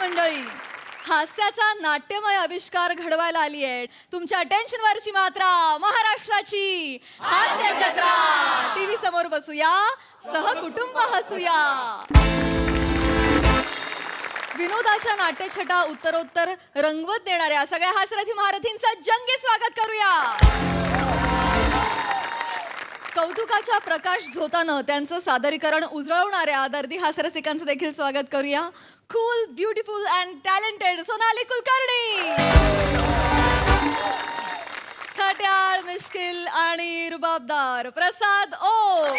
मंडळी, हास्याचा नाट्यमय आविष्कार घडवायला आली आहे तुमच्या टेन्शनवरची मात्रा महाराष्ट्राची हास्य जत्रा. टीव्ही समोर बसूया, सहकुटुंब हसूया. विनोदाच्या नाट्यछटा उत्तरोत्तर रंगवत देणाऱ्या सगळ्या हास्यरथी महारथींचं जंगी स्वागत करूया. कौतुकाच्या प्रकाश झोतानं त्यांचं सादरीकरण उजळवणाऱ्या दर्दी हास्यरसिकांचं देखील स्वागत करूया. Cool, beautiful and talented Sonali Kulkarni. खट्याळ, मिश्किल आणि रुबाबदार प्रसाद ओक.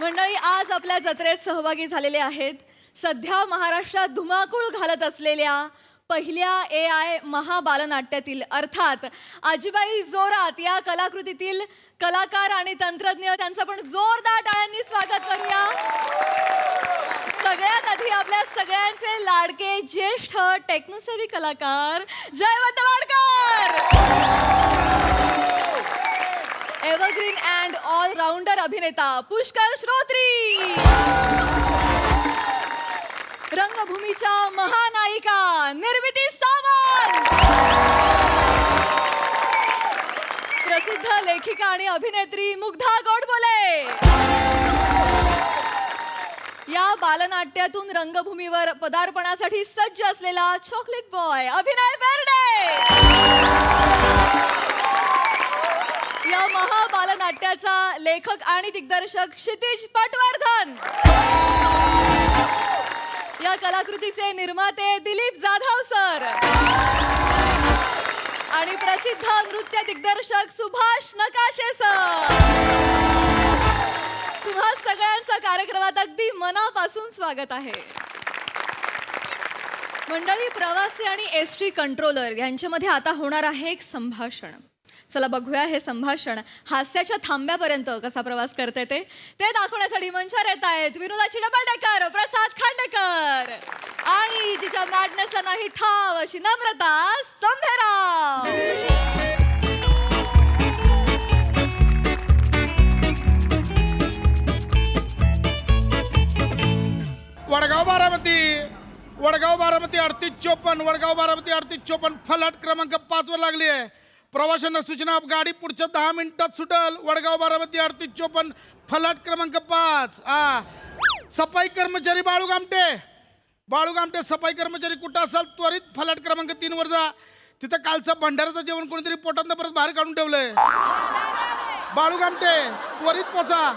मंडळी, आज आपल्या जत्रेत सहभागी झालेले आहेत सध्या महाराष्ट्रात धुमाकूळ घालत असलेल्या पहिल्या AI महाबालनाट्यातील अर्थात आजीबाई जोरात या कलाकृतीतील कलाकार आणि तंत्रज्ञ. त्यांचं पण जोरदार टाळ्यांनी स्वागत करूया. सगळ्यात आधी आपल्या सगळ्यांचे लाडके ज्येष्ठ टेक्नोसेवी कलाकार Jaywant Wadkar. Evergreen and allrounder अभिनेता पुष्कर श्रोत्री. रंगभूमीच्या महानायिका निर्मिती सावंत. प्रसिद्ध लेखिका आणि अभिनेत्री मुग्धा गोडबोले. या बालनाट्यातून रंगभूमीवर पदार्पणासाठी सज्ज असलेला चॉकलेट बॉय अभिनय बेर्डे. या महाबालनाट्याचा लेखक आणि दिग्दर्शक क्षितिज पटवर्धन. या कलाकृतीचे निर्माते दिलीप जाधव सर आणि प्रसिद्ध नृत्य दिग्दर्शक सुभाष नकाशे सर. तुम्हा सगळ्यांचं कार्यक्रमात अगदी मनापासून स्वागत आहे. मंडळी, प्रवासी आणि एसटी कंट्रोलर यांच्यामध्ये आता होणार आहे एक संभाषण. चला बघूया हे संभाषण हास्याच्या थांब्यापर्यंत कसा प्रवास करते ते दाखवण्यासाठी मंचावर येत आहेत विनोदाची डबल डेकर प्रसाद खांडेकर आणि जिच्या मॅडनेसला नाही ठाव अशी नम्रता संभेराव. वडगाव बारामती 3854 वडगाव बारामती 3854 फलाट क्रमांक 5 वर लागली आहे. प्रवाशांना सूचना, गाडी पुढच्या 10 मिनिटात सुटल. वडगाव बारामती 3854 फलाट क्रमांक 5. सफाई कर्मचारी बाळू गामटे सफाई कर्मचारी कुठं असाल त्वरित फलाट क्रमांक 3 वर जा. तिथं कालचं भंडाराचं जेवण कोणीतरी पोटातनं परत बाहेर काढून ठेवलंय. बाळू गामटे त्वरित पोचा.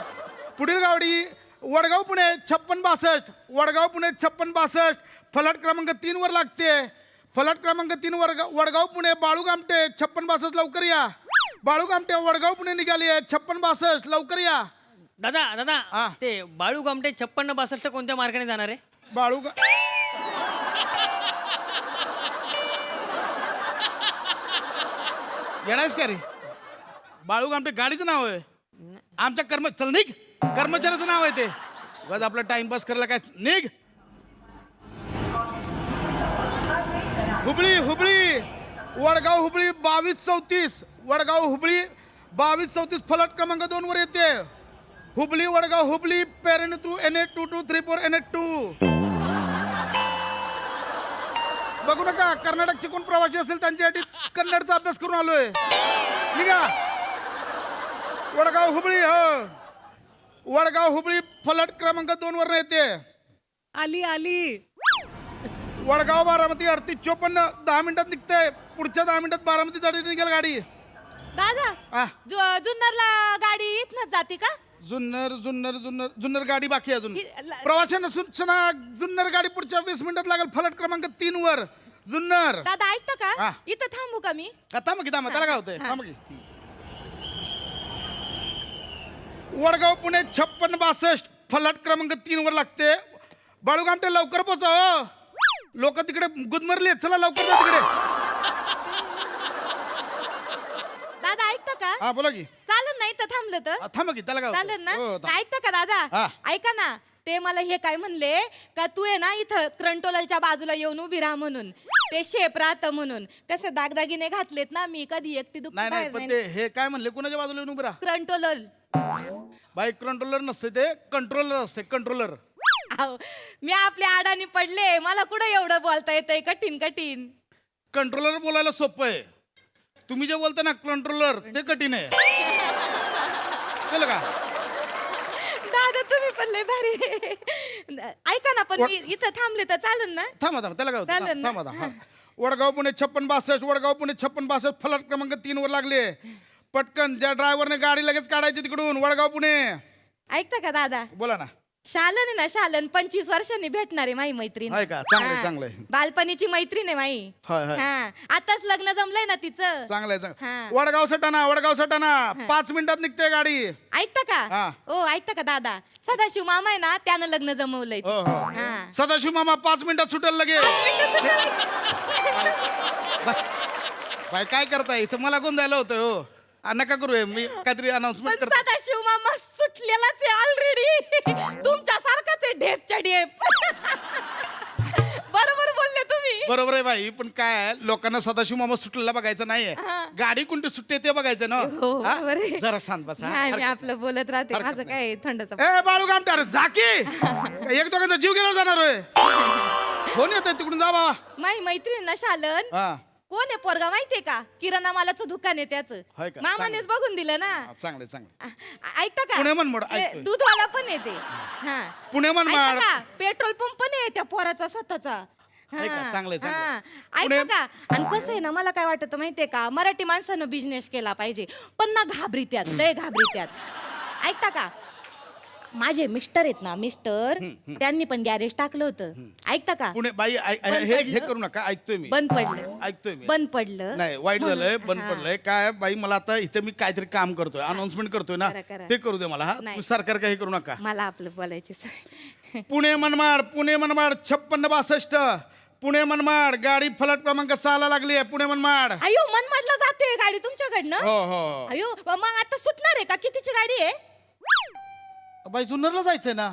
पुढील गाडी वडगाव पुणे 5662 वडगाव पुणे 5662 फलाट क्रमांक 3 वर लागते. फलाट क्रमांक 3 वर वडगाव पुणे बाळू गामटे 5662 लवकर या. बाळू गामटे वडगाव पुणे निघाली आहे 5662 लवकर या. दादा ते बाळू गामटे 5662 कोणत्या मार्गाने जाणार आहे? बाळू येणारच का रे? बाळू गामटे गाडीचं नाव आहे. आमच्या कर्मचाऱ्याचं नाव आहे ते. बस आपला टाइमपास करायला काय निघ. हुबळी वडगाव हुबळी 2234 वडगाव हुबळी 2234 फलाट क्रमांक 2 वर येते. Hubli Vadgaon Hubli Peren to NH 2234 NH 2. बघू नका, कर्नाटकचे कोण प्रवासी असेल त्यांच्यासाठी कन्नडचा अभ्यास करून आलोय. निघा. वडगाव हुबळी फलाट क्रमांक 2 वर येते. आली वडगाव बारामती 3854 10 मिनिटात निघते. पुढच्या 10 मिनिटात बारामती साठी निघेल गाडी. दादा जुन्नरला गाडी इथनच जाते का? जुन्नर गाडी बाकी आहे अजून. प्रवाशांना सूचना, जुन्नर गाडी पुढच्या 20 मिनिटात लागेल फलाट क्रमांक 3 वर जुन्नर. दादा ऐकता का? इथं थांबू का मी? थांब त्याला काय होतंय. वडगाव पुणे 5662 फलाट क्रमांक 3 वर लागते. बाळू गामटे लवकर पोचा. लोक तिकडे गुदमरले. चला लवकर जा तिकडे. दादा ऐकता का? हा बोला की. चालन नाही तर थांबलं तर थांब की त्याला काय चालन ना? होतंय. ऐकता का दादा? ऐका ना, ते मला हे काय म्हणले का तू आहे ना इथं कंट्रोलरच्या बाजूला येऊन उभी राहा म्हणून. ते शेप राहतं म्हणून. कसं दागदागिने घातलेत ना मी, कधी एकटी नाही पण ते हे काय म्हणले कुणाच्या बाजूला येऊन उभं राहा. कंट्रोलर बाईक कंट्रोलर नसते, ते कंट्रोलर असते. कंट्रोलर अहो, मी आपल्या आडानी पडले, मला कुठं एवढं बोलता येतंय कठीण कठीण. कंट्रोलर बोलायला सोपं आहे, तुम्ही जे बोलता ना कंट्रोलर ते कठीण आहे. कळलं का? दादा तुम्ही पण लय भारी. ऐका ना, पण मी इथं थांबले तर चालेल ना? थांबा त्याला काय होतं? चालेल ना? थांबा हा. वडगाव पुणे 5662, वडगाव पुणे 5662, फलाट क्रमांक 3 वर लागले. पटकन ज्या ड्रायव्हरने गाडी लगेच काढायची तिकडून वडगाव पुणे. ऐकता का दादा? बोला ना. शालन आहे ना, शालन 25 वर्षांनी भेटणार आहे माई मैत्रीण. आहे का? चांगलंय, हा. चांगलंय. बालपणीची मैत्रीण आहे माई. होय, होय. हा, आताच लग्न जमलंय ना तिचं. चांगलंय हा. चांगलं. वडगाव सटाणा 5 मिनिटात निघते गाडी. ऐकता हा. का? ओ ऐकता का दादा? सदाशिव मामा आहे ना, त्यानं लग्न जमवलंय. हो हो. हा. सदाशिव मामा 5 मिनिटात सुटेल लगे. बाय काय करताय इथं? मला गोंधायला होतं हो. नका करू हे. मी काहीतरी अनाउन्समेंट पण करतो. सदाशिव मामा सुटलेलाच आहे ऑलरेडी. तुमच्या सारखाच आहे, ढेपच्या ढेप. बरोबर बोलले तुम्ही. बरोबर आहे बाई, पण काय आहे, लोकांना सदाशिव मामा सुटलेला बघायचं नाहीये, गाडी कोणती सुटते ते बघायचं ना. हो, हा? बरोबर आहे. जरा शांत बसा. नाही, मी आपलं बोलत राहते. हरकत माझं काय थंडचा. ए बाळू गामटार झाकी एक दोघांचा जीव गेला जाणार होय. कोण येतोय तिकडून? जा बाबा. माई मैत्रीण ना शालन. हा कोण आहे पोरगा माहितीये का? किराणा मालाचं दुकान आहे त्याचं. होय का? मामानेच बघून दिलं ना. चांगले चांगले. ऐकता का? पुणे मनमाड, ते ऐकतोय. दूधवाला पण आहे ते. हा. पुणे मनमाड. ऐकता का? पेट्रोल पंप पण आहे त्या पोराचा स्वतःचा. आहे का? चांगलंय, चांगलंय. ऐकता पुणे- का? आणि कसं आहे ना, मला काय वाटतं माहितीये का, मराठी माणसानं बिझनेस केला पाहिजे, पण ना घाबरीत्यात, लय घाबरीत्यात. ऐकता का? माझे मिस्टर आहेत ना, मिस्टर, त्यांनी पण गॅरेज टाकलं होतं. ऐकता का? पुणे बाई बंद हे पडलं. करू नका. ऐकतोय मी. बंद पडलं. ऐकतोय मी. बंद पडलं. नाही वाईट झालंय. बंद हा. पडलंय. काय बाई, मला आता इथे मी काहीतरी काम करतोय, अनाउन्समेंट करतोय ना, करा, करा. ते करू दे मला. हा नाही. तू सरकार काही करू नका. मला आपलं बोलायची सवय. पुणे मनमाड 5662, पुणे मनमाड गाडी फलाट क्रमांक 6 ला लागली आहे. पुणे मनमाड. अयो, मनमाडला जाते गाडी तुमच्याकडनं. हो हो. अयो, मग आता सुटणार आहे का? कितीची गाडी आहे? बाई जुन्नरला जायचंय ना.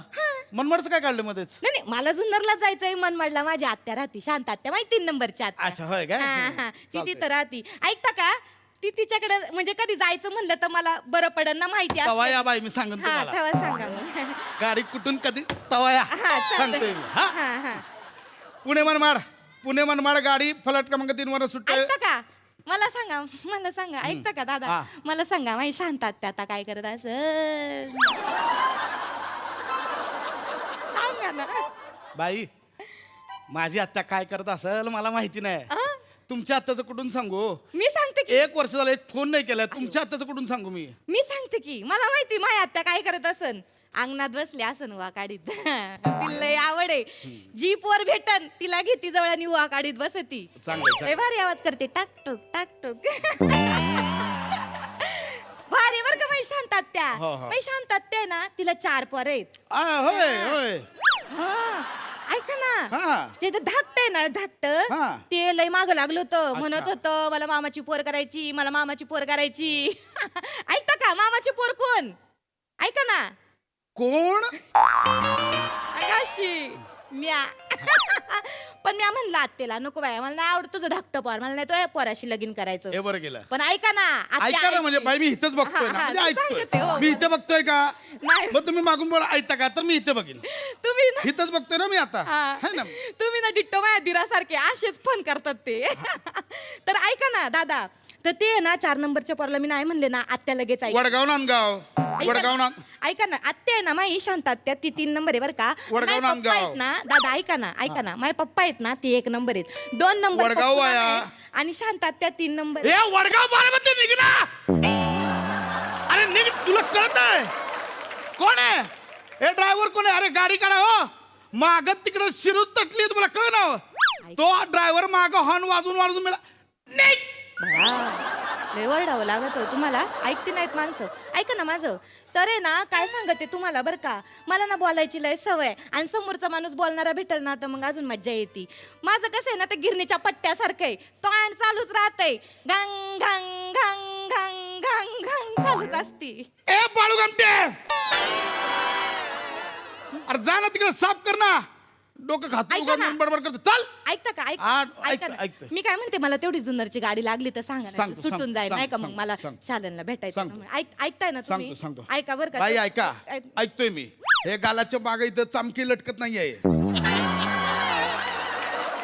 मनमाडचं काय काढलं मध्येच? नाही नाही, मला जुन्नरला जायचंय. मनमाडला माझी आत्या राहती, शांत आत्या, माहिती 3 नंबरची आत्या. अच्छा, होय काय? हा, हा. ती चालतंय. तिथं राहती. ऐकता का? ती तिच्याकडे म्हणजे कधी जायचं म्हणलं तर मला बरं पडन ना, माहिती तवा असतं. या बाई, मी सांगून हा, तुम्हाला. तेव्हा सांगा मग. गाडी कुठून कधी तवा या. हा, सांगतोय चालतंय. मी. हा हा, हा. पुणे मनमाड गाडी फलाट क्रमांक 3 वर सुटते. ऐकता का? मला सांगा. ऐकता का दादा? हा. मला सांगा, माझी शांत आत्या आता काय करत असं? सांगा ना. बाई, माझी आत्या काय करत असेल मला माहिती नाही. आ? तुमच्या आत्याचं कुठून सांगू? मी सांगते की 1 वर्ष झालं एक फोन नाही केलाय. तुमच्या आत्याचं कुठून सांगू मी? मी सांगते की मला माहिती माझी आत्या काय करत असन. अंगणात बसली असन वा काढीत. तिला लय आवड आहे. जी पोर भेटन तिला घेती जवळ आणि वा काढीत बसती. चांगलंय, लय भारी आवाज करते, टाक टोक. भारी बर का माझी शांत आत्या. हो, हो. माझी शांत आत्या आहे ना, तिला 4 पोर आहेत. होय होय. हा. ऐका ना, हा. जे धाकट आहे ना, धाकट, हा. ते लय माग लागलं होतं. म्हणत अच्छा. होतं मला मामाची पोर करायची, मला मामाची पोर करायची. ऐकता का? मामाची पोर कोण? ऐका ना. कोण? अगाशी म्या. पण म्या म्हणलं आत्तेला, नको बाय, मला नाही आवडत तुझं धाकट पोर, मला नाही तो पोराशी लगीन करायचं. हे बरं गेलं. पण ऐका ना, आत्या ऐका ना, म्हणजे ऐकते. बाई मी इथंच बघतोय ना. हा, हा, म्हणजे तू सांगते, ऐकतोय हो, मी. इथे बघतोय का? नाही. मग तुम्ही मागून बोला ऐकता का? तर मी इथे बघीन. तुम्ही ना, इथंच बघतोय ना मी आता. हा. है ना? तुम्ही ना डिट्टो माझ्या दिरासारखे असेच फोन करतात ते. तर ऐका ना दादा, तर ते ना 4 नंबरच्या पोराला मी नाही म्हणले ना, आत्या लगेच ऐक. वडगाव नांदगाव. वडगाव नांद. ऐका ना, आत्या आहे ना माझी शांत आत्या, ती 3 नंबर आहे बरं का. वडगाव माझे पप्पा आहेत नांदगाव. ना दादा, ऐका ना, माझे पप्पा आहेत ना, ती 1 नंबर आहेत. 2 नंबर वडगाव पप्पू नाना वाया. आहे, आणि शांत आत्या 3 नंबर. हे वडगाव बारामती निघ ना. अरे निघ, तुला कळतंय कोण आहे? हे ड्रायव्हर कोण आहे? अरे गाडी काढा हो. मागत तिकडे शिरू तटली, तुम्हाला कळ ना? तो ड्रायव्हर माग हॉर्न वाजून मिळा. निघ. लय ओरडावं लागत हो तुम्हाला, ऐकते नाहीत माणसं. ऐका ना माझं, तर आहे ना, काय सांगते तुम्हाला बरं का, मला ना बोलायची लय सवय, आणि समोरचा माणूस बोलणारा भेटल ना तर मग अजून मज्जा येते. माझं कसं आहे ना, ते गिरणीच्या पट्ट्यासारखं आहे, तोंड चालूच राहतंय, घंग घंग घंग घंग घंग घंग चालूच असती. ए बाळू गमटे, अरे जा ना तिकडे, साफ कर ना. डोकं खातो ऐका ना. बडबड करतो. चल. ऐकता का? ऐका ना. ऐकतोय. मी काय म्हणते, मला तेवढी जुन्नरची गाडी लागली तर सांगा ना, सांगतो, सुटून सांगतो, जाईल नाही का, मग सांगतो, मला सांगतो. शालनला भेटायचं. सांगतो. ऐकताय ना तुम्ही? सांगतो. ऐका बरं का. बाई ऐका, ऐकतोय मी. हे गालाच्या मागे इथं चामकी लटकत नाहीये.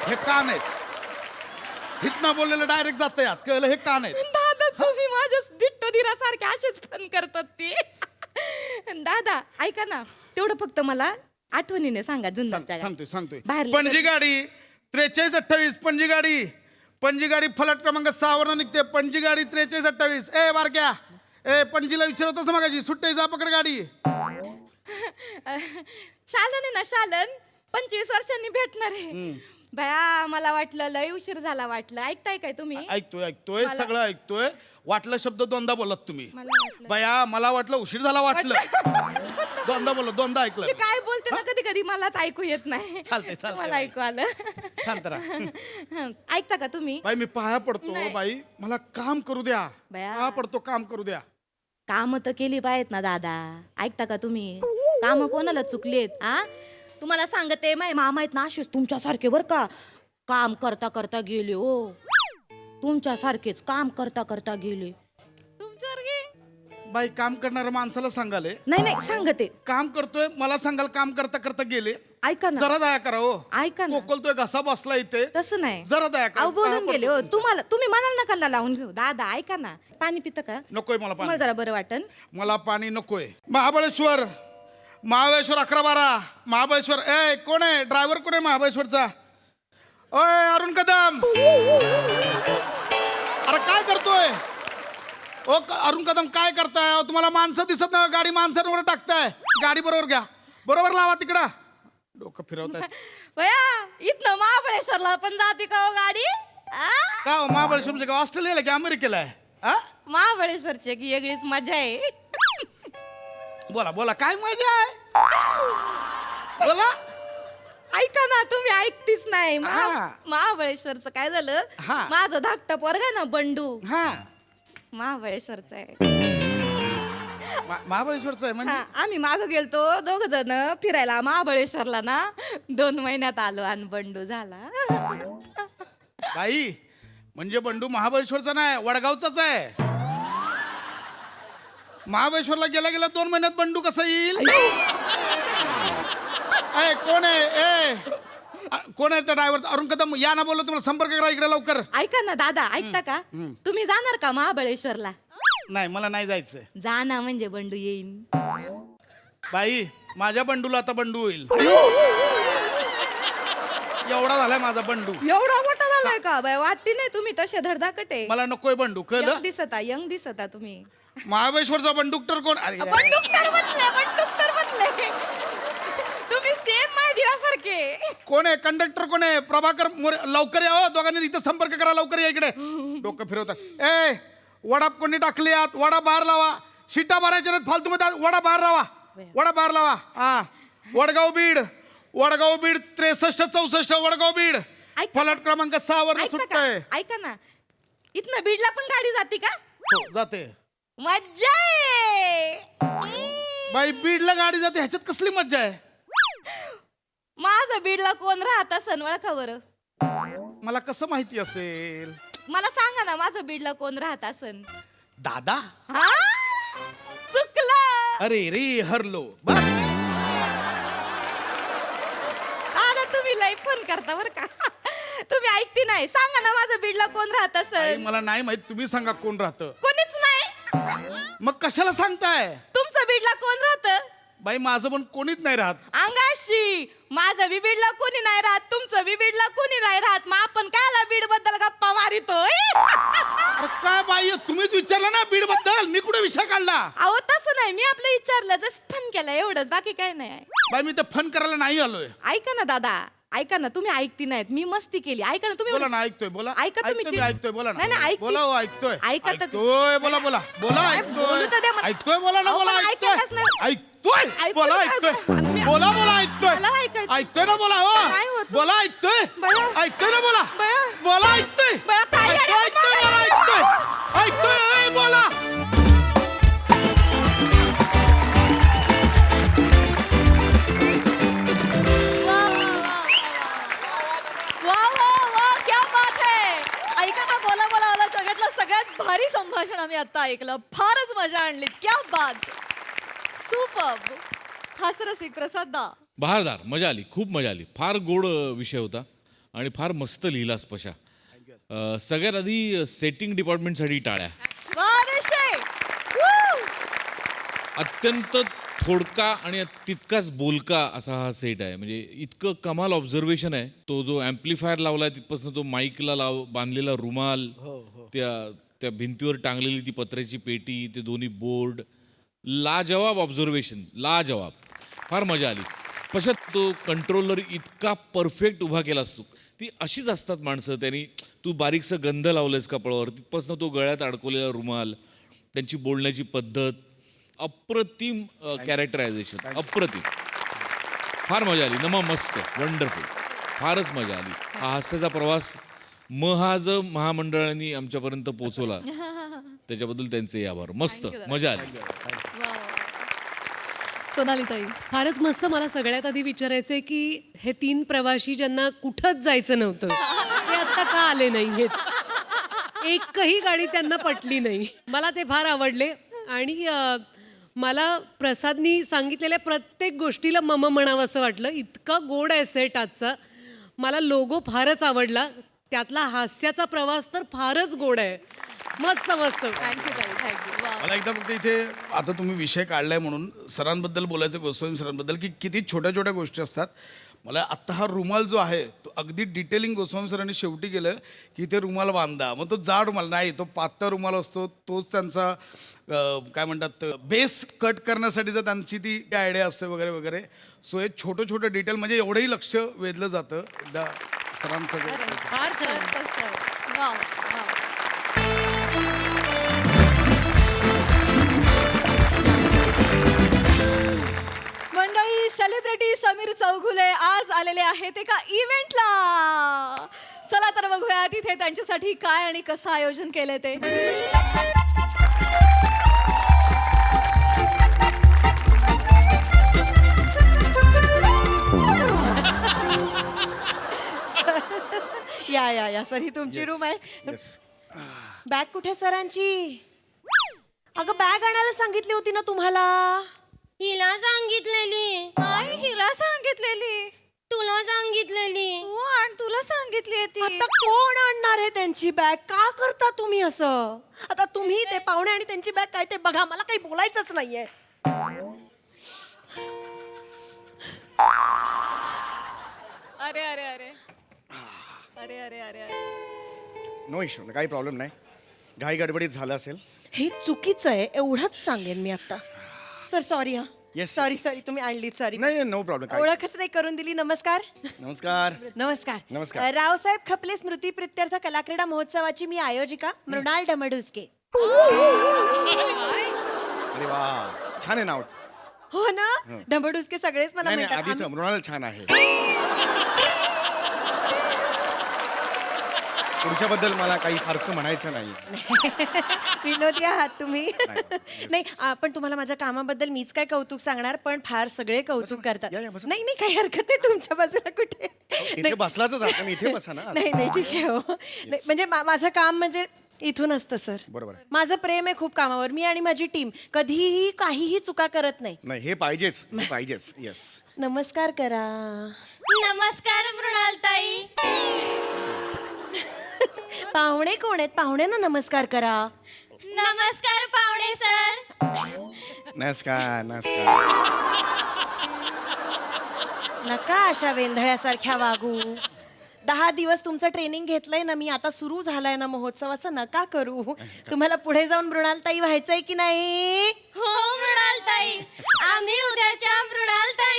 हे कान आहेत. हितनं बोललेलं डायरेक्ट जात यात कळलं. हे कान आहेत. दादा तुम्ही माझ्या दिट्ट दिरासारखे असेच फोन करतात ते. दादा ऐका ना, तेवढं फक्त मला आठवणीने सांगा जुन्नरच्या सांगतोय बाहेर पणजी गाडी 4328 पणजी गाडी फलाट क्रमांक 6 वरनं निघते. पणजी गाडी 4328. ए बारक्या, ए पणजीला विचारतोस ना मागायची सुट्टे जा पकड गाडी. शालन आहे ना शालन, 25 वर्षांनी भेटणार आहे. भया मला वाटलं लय उशीर झाला वाटलं. ऐकताय काय तुम्ही? ऐकतोय सगळं ऐकतोय. वाटलं शब्द दोनदा बोलत तुम्ही. मला वाटलं बया मला वाटलं उशीर झाला वाटलं. दोनदा बोललो, दोनदा ऐकलं. मी काय बोलते ना कधी कधी मलाच ऐकू येत नाही. चालतंय. मला ऐकू आलं. शांत राहा. ऐकता का तुम्ही? बाई मी पाया पडतो. नाही. बाई मला काम करू द्या. बया. पाया पडतो, काम करू द्या. काम तर केली पाहिजेत ना दादा. ऐकता का तुम्ही? काम कोणाला चुकलेत? आ तुम्हाला सांगते माय मामा आहेत ना असेच तुमच्यासारखे बर का. काम करता करता गेले हो. तुमच्यासारखेच काम करता करता गेले. तुमच्यासारखे बाई काम करणाऱ्या माणसाला सांगाले. नाही सांगते. काम करतोय मला सांगाल काम करता करता गेले. ऐका ना, जरा दया करा हो. ऐका ना. कोकलतोय घसा बसला इथे. तसं नाही. जरा दया करा. अहो बोलून पाया गेले पडतो हो. तुमच्या. तुम्ही म्हणाल नका लावून घेऊ. दादा ऐका ना, पाणी पितं का? नकोय मला तुम्हाला पाणी. जरा बरं वाटन. मला पाणी नकोय. महाबळेश्वर 11-12 महाबळेश्वर. ए कोण आहे ड्रायव्हर? कोण आहे महाबळेश्वरचा? ओय अरुण कदम. अरे काय करतोय? अरुण कदम काय करताय? अहो, तुम्हाला माणसं दिसत नाही. गाडी माणसांवर टाकताय. गाडी बरोबर घ्या. बरोबर लावा तिकडं. डोकं फिरवताय भया इथनं महाबळेश्वरला पण जाते का हो गाडी? आ? का हो, महाबळेश्वर म्हणजे का ऑस्ट्रेलियाला की अमेरिकेला आहे? हा? महाबळेश्वरची एक वेगळीच मजा आहे. बोला काय मजा आहे? बोला. ऐका ना, तुम्ही ऐकतीच नाही. हा. महाबळेश्वरचं काय झालं? हा. माझं धाकटा पोरगा ना बंडू, हा महाबळेश्वरचा आहे. महाबळेश्वरचं आहे म्हणजे? हा, आम्ही माग गेलतो 2 जण फिरायला महाबळेश्वरला ना. 2 महिन्यात आलो आणि बंडू झाला. बाई म्हणजे बंडू महाबळेश्वरचा नाही वडगावचाच आहे. महाबळेश्वरला गेला 2 महिन्यात बंडू कसा येईल? ए कोण आहे? कोण आहे त्या ड्रायव्हर? अरुण कदम या ना. बोललो तुम्हाला संपर्क करा इकडे लवकर. ऐका ना दादा, ऐकता का? तुम्ही जाणार का महाबळेश्वरला? नाही मला नाही जायचं. जा ना, म्हणजे बंडू येईन. बाई माझ्या बंडूला आता बंडू होईल. एवढा झालाय माझा बंडू. एवढा मोठा झालाय का? बाय वाटती नाही तुम्ही तसे धडधाकट आहे. मला नकोय बंडू कळलं. यंग दिसता तुम्ही. महाबळेश्वरचा बंडुकटर कोण? अरे बंडुकटर म्हटले. तुम्ही सेम माझ्यासारखे. कोण आहे? कंडक्टर कोण आहे? प्रभाकर मोरे. लवकर या हो दोघांनी. इथं संपर्क करा लवकर. या इकडे. डोकं फिरवतात. ए वडा कोणी टाकली आत? वडा बाहेर लावा. शिटा भरायच्या नाहीत फालतू मध्ये. वडा बाहेर लावा. वडा बाहेर लावा. हा वडगाव बीड 6364 वडगाव बीड. ऐका. फलाट क्रमांक 6 वर ऐका सुट्ट का? आहे. ऐका ना, इथनं बीडला पण गाडी जाते का? हो, जाते. मज्जा आहे. बाई बीडला गाडी जाते ह्याच्यात कसली मज्जा आहे? माझं बीडला कोण राहत असन ओळखा बरं? मला कसं माहिती असेल? मला सांगा ना, माझं बीडला कोण राहत असन? दादा. हा चुकलं. अरे रे हरलो बस. दादा तुम्ही लई फोन करता बर का. तुम्ही ऐकती नाही. सांगा ना, माझं बीडला कोण राहत आई, असन? मला नाही माहित. तुम्ही सांगा कोण राहतं. कोणीच नाही. मग कशाला सांगताय? तुमचं बीडला कोण राहत? बाई माझं पण कोणीच नाही राहत. अंगाशी माझं बी बीडला कोणी नाही राहत, तुमचं बी बीडला कोणी नाही राहत. मग आपण कायला बीड बद्दल गप्पा मारितोय? अरे काय बाई तुम्हीच विचारलं ना बीड बद्दल. मी कुठे विषय काढला? अहो तसं नाही, मी आपलं विचारलं जस्ट फन केलं एवढंच, बाकी काय नाही. बाई मी तर फन करायला नाही आलोय. ऐका ना दादा, ऐका ना, तुम्ही ऐकती नाहीत. मी मस्ती केली. ऐका ना तुम्ही. बोला ना. ऐकतोय बोला. ऐका तुम्ही. ऐकतोय, मी ऐकतोय बोला ना. नाही, नाही, ऐकते. बोला हो ऐकतोय. ऐका तर. ऐकतोय बोला बोला बोला. नाही, बोलू तर द्या मला. ऐकतोय बोला ना. अहो, बोला मला ऐकतोय. ऐकायलाच नाही. ऐकतोय बोला. ऐकतोय. ऐकतोय बोला बोला. ऐकतोय मला ऐकायचं. ऐकतोय ना. बोला काय हो होतं? बोला. ऐकतोय बया. ऐकतोय ना. बोला बया. बोला. ऐकतोय बया, काय ऐकतोय. ऐकतोय बोला. ऐकतोय ऐकतोय. ए, बोला. वा क्या बात आहे. ऐका ना, बोला जगातलं सगळ्यात भारी संभाषण आम्ही आता ऐकलं. फारच मजा आणली. क्या बात. सुपर्ब. हास्यरसिक प्रसाद दा. बहारदार, मजा आली, खूप मजा आली. फार गोड विषय होता आणि फार मस्त लिहिलास पशा. सगळ्यात आधी सेटिंग डिपार्टमेंटसाठी टाळ्या. स्वादिष्टे. Woo! अत्यंत थोडका आणि तितकाच बोलका असा हा सेट आहे. म्हणजे इतकं कमाल ऑब्झर्वेशन आहे. तो जो ॲम्प्लिफायर लावलाय तिथपासून तो माईकला बांधलेला रुमाल, त्या भिंतीवर टांगलेली ती पत्र्याची पेटी, ते दोन्ही बोर्ड, लाजवाब ऑब्झर्वेशन, लाजवाब. फार मजा आली. पशात तो कंट्रोलर इतका परफेक्ट उभा केला असतो. ती अशीच असतात माणसं. त्यांनी तू बारीकसं गंध लावलंयस कपाळावर, तिथपासून तो गळ्यात अडकवलेला रुमाल, त्यांची बोलण्याची पद्धत, अप्रतिम कॅरेक्टरायझेशन, अप्रतिम. फार मजा आली. नमा मस्त, वंडरफुल, फारच मजा आली. हा हास्याचा प्रवास महाज महामंडळाने आमच्यापर्यंत पोहोचवला, त्याच्याबद्दल त्यांचे आभार. मस्त मजा आली. सोनाली ताई. फारच मस्त. मला सगळ्यात आधी विचारायचंय की हे 3 प्रवासी ज्यांना कुठंच जायचं नव्हतं ते आता का आले नाहीयेत? एकही गाडी त्यांना पटली नाही. मला ते फार आवडले आणि मला प्रसादनी सांगितलेल्या प्रत्येक गोष्टीला मम म्हणावं असं वाटलं. इतका गोड आहे सेट आजचा. मला लोगो फारच आवडला. त्यातला हास्याचा प्रवास तर फारच गोड आहे. मस्त मस्त. थँक्यू ताई, थँक्यू. वा. मला एकदा फक्त इथे आता तुम्ही विषय काढलाय म्हणून सरांबद्दल बोलायचं, गोस्वामी सरांबद्दल, की किती छोट्या छोट्या गोष्टी असतात. मला आत्ता हा रुमाल जो आहे तो अगदी डिटेलिंग गोस्वामी सरांनी शेवटी केलं की इथे रुमाल बांधा. मग तो जाड रुमाल नाही, तो पातळ रुमाल असतो. तोच त्यांचा काय म्हणतात बेस कट करण्यासाठीचा त्यांची ती आयडिया असते वगैरे वगैरे. सो हे छोटं छोटं डिटेल म्हणजे एवढंही लक्ष वेधलं जातं. एकदा सरांचं फार छान. Wow, wow. मंडळी, सेलिब्रिटी समीर चौगुले आज आलेले आहेत एका इव्हेंटला. चला तर बघूया तिथे त्यांच्यासाठी काय आणि कसं आयोजन केलंय ते. या सर, ही तुमची रूम आहे. बॅग कुठे सरांची? अगं बॅग आणायला सांगितली होती ना तुम्हाला. हिला सांगितलेली. नाही, हिला सांगितलेली. तुला सांगितलेली. तू आण, तुला सांगितली ती. आता कोण आणणार आहे त्यांची बॅग? का करता तुम्ही असं? आता तुम्ही ते पाहुणे आणि त्यांची बॅग काय ते बघा. मला काही बोलायचंच नाहीये. अरे अरे अरे अरे अरे अरे अरे. नो इश्यू, काही प्रॉब्लेम नाही. घाई गडबडीत झालं असेल. हे चुकीचं आहे एवढंच सांगेन मी आता. Sir sorry. हा Yes, सॉरी yes. सॉरी, तुम्ही आणलीत. सॉरी, नाही नो प्रॉब्लेम. ओळखच नाही करून दिली. नमस्कार. नमस्कार. नमस्कार. नमस्कार. रावसाहेब खपले स्मृती प्रित्यर्थ कलाक्रीडा महोत्सवाची मी आयोजिका मृणाल डमडुस्के. अरे वा, छान आहे नाव. हो ना, डमडुस्के सगळेच मला नाही नाही, म्हणतात. आधीच मृणाल छान आहे. पुढच्याबद्दल मला काही फारसं म्हणायचं नाही. विनोदी आहात तुम्ही. नाही, पण तुम्हाला माझ्या कामाबद्दल मीच काय कौतुक सांगणार, पण फार सगळे कौतुक करतात. या, बसा. नाही नाही, काही हरकत नाही. तुमच्या बाजूला कुठे. इथे बसलाच आपण, इथे बसा ना. नाही नाही, ठीक आहे. हो नाही, म्हणजे माझं काम म्हणजे इथून असतं सर. बरोबर आहे. माझं प्रेम आहे खूप कामावर. मी आणि माझी टीम कधीही काहीही चुका करत नाही. नाही, हे पाहिजेच, हे पाहिजेच. येस. नमस्कार करा. नमस्कार मृणालताई. पाहुणे कोण आहेत? पाहुण्यांना नमस्कार करा. नमस्कार पाहुणे सर. नमस्कार. नमस्कार. नका अशा वेंधळ्यासारख्या वागू. 10 दिवस तुमचं ट्रेनिंग घेतलंय ना मी. आता सुरू झालाय ना महोत्सव. असं नका करू. तुम्हाला पुढे जाऊन मृणालताई व्हायचंय की नाही? हो मृणालताई, आम्ही उद्याच्या मृणालताई.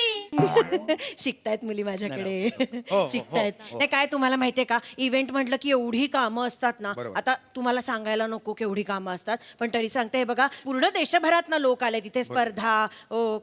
शिकतायत मुली माझ्याकडे. हो, शिकतायत. नाही काय, तुम्हाला माहितीये का, इव्हेंट म्हटलं की एवढी कामं असतात ना. बरोबर. आता तुम्हाला सांगायला नको केवढी कामं असतात, पण तरी सांगते. हे बघा, पूर्ण देशभरात ना लोक आले तिथे. स्पर्धा,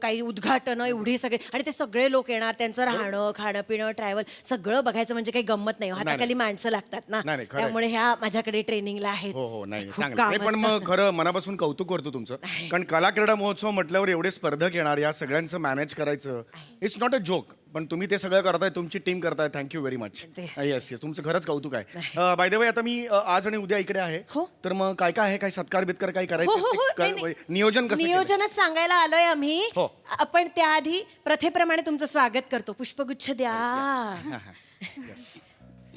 काही उद्घाटन, एवढी सगळे. आणि ते सगळे लोक येणार. त्यांचं राहणं, खाणं पिणं, ट्रॅव्हल सगळं बघायचं म्हणजे काही गंमत नाही. हाताखाली माणसं लागतात ना. नाही, खरं आहे. त्यामुळे ह्या माझ्याकडे ट्रेनिंगला आहेत. हो हो, नाही खूप चांगलं. कामं नाही, पण मग खरं मनापासून कौतुक करतो तुमचं. कारण कला क्रीडा महोत्सव म्हटल्यावर एवढे स्पर्धक येणार, या सगळ्यांचं मॅनेज करायचं. It's not a joke. कौतुक पण तुम्ही ते सगळं करताय तुमची टीम करताय thank you very much yes yes तुमचं खरंच कौतुक आहे बाय द वे आता मी आज आणि उद्या इकडे आहे हो. तर मग काय काय आहे काय सत्कार बित्कार काही हो, हो, हो. करायचं नाही, नाही. नियोजन कसं केलंय? नियोजनच सांगायला आलोय आम्ही हो. आपण त्याआधी प्रथेप्रमाणे तुमचं स्वागत करतो पुष्पगुच्छ द्या Yes.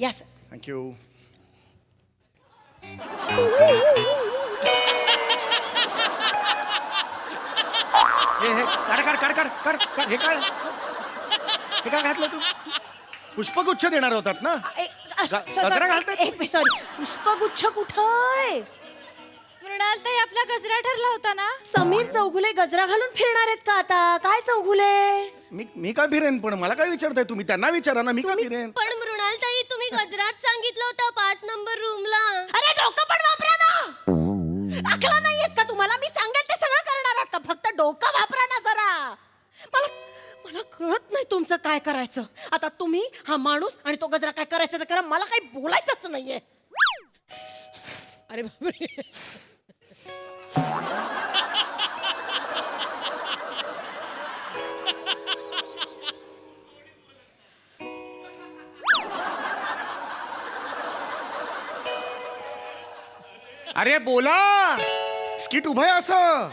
या सर थँक्यू हे काढ काढ काढ काढ काढ काढ हे काय हे काय घातलं तू पुष्पगुच्छ देणार होतात ना गजरा घालतायत? एक सॉरी पुष्पगुच्छ कुठं मृणालताई आपला गजरा ठरला होता ना. समीर चौगुले गजरा घालून फिरणार आहेत का आता काय चौगुले मी काय फिरेन पण मला काय विचारताय तुम्ही त्यांना विचारा ना मी काय फिरेन पण मृणालताई तुम्ही गजरात सांगितलं होतं 5 नंबर रूमला. अरे डोकं पण वापरा ना अकला नाही येत का तुम्हाला मी सांगेल ते सगळं करणार आहात का फक्त डोकं वापरा ना जरा मला कळत नाही तुमचं काय करायचं आता तुम्ही हा माणूस आणि तो गजरा काय करायचं ते करा मला काही बोलायचंच नाहीये अरे बापरे अरे बोला स्किट उभं आहे असं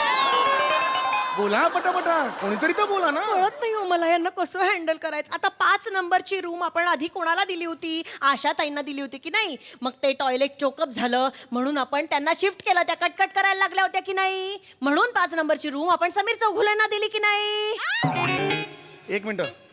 बोला पटापटा कोणीतरी तर बोला ना कळत नाही हो मला यांना कसं हँडल करायचं आता 5 नंबरची रूम आपण आधी कोणाला दिली होती आशाताईंना दिली होती की नाही मग ते टॉयलेट चोकअप झालं म्हणून आपण त्यांना शिफ्ट केलं त्या कटकट करायला लागल्या होत्या की नाही म्हणून 5 नंबरची रूम आपण समीर चौघुलेंना दिली की नाही एक मिनिट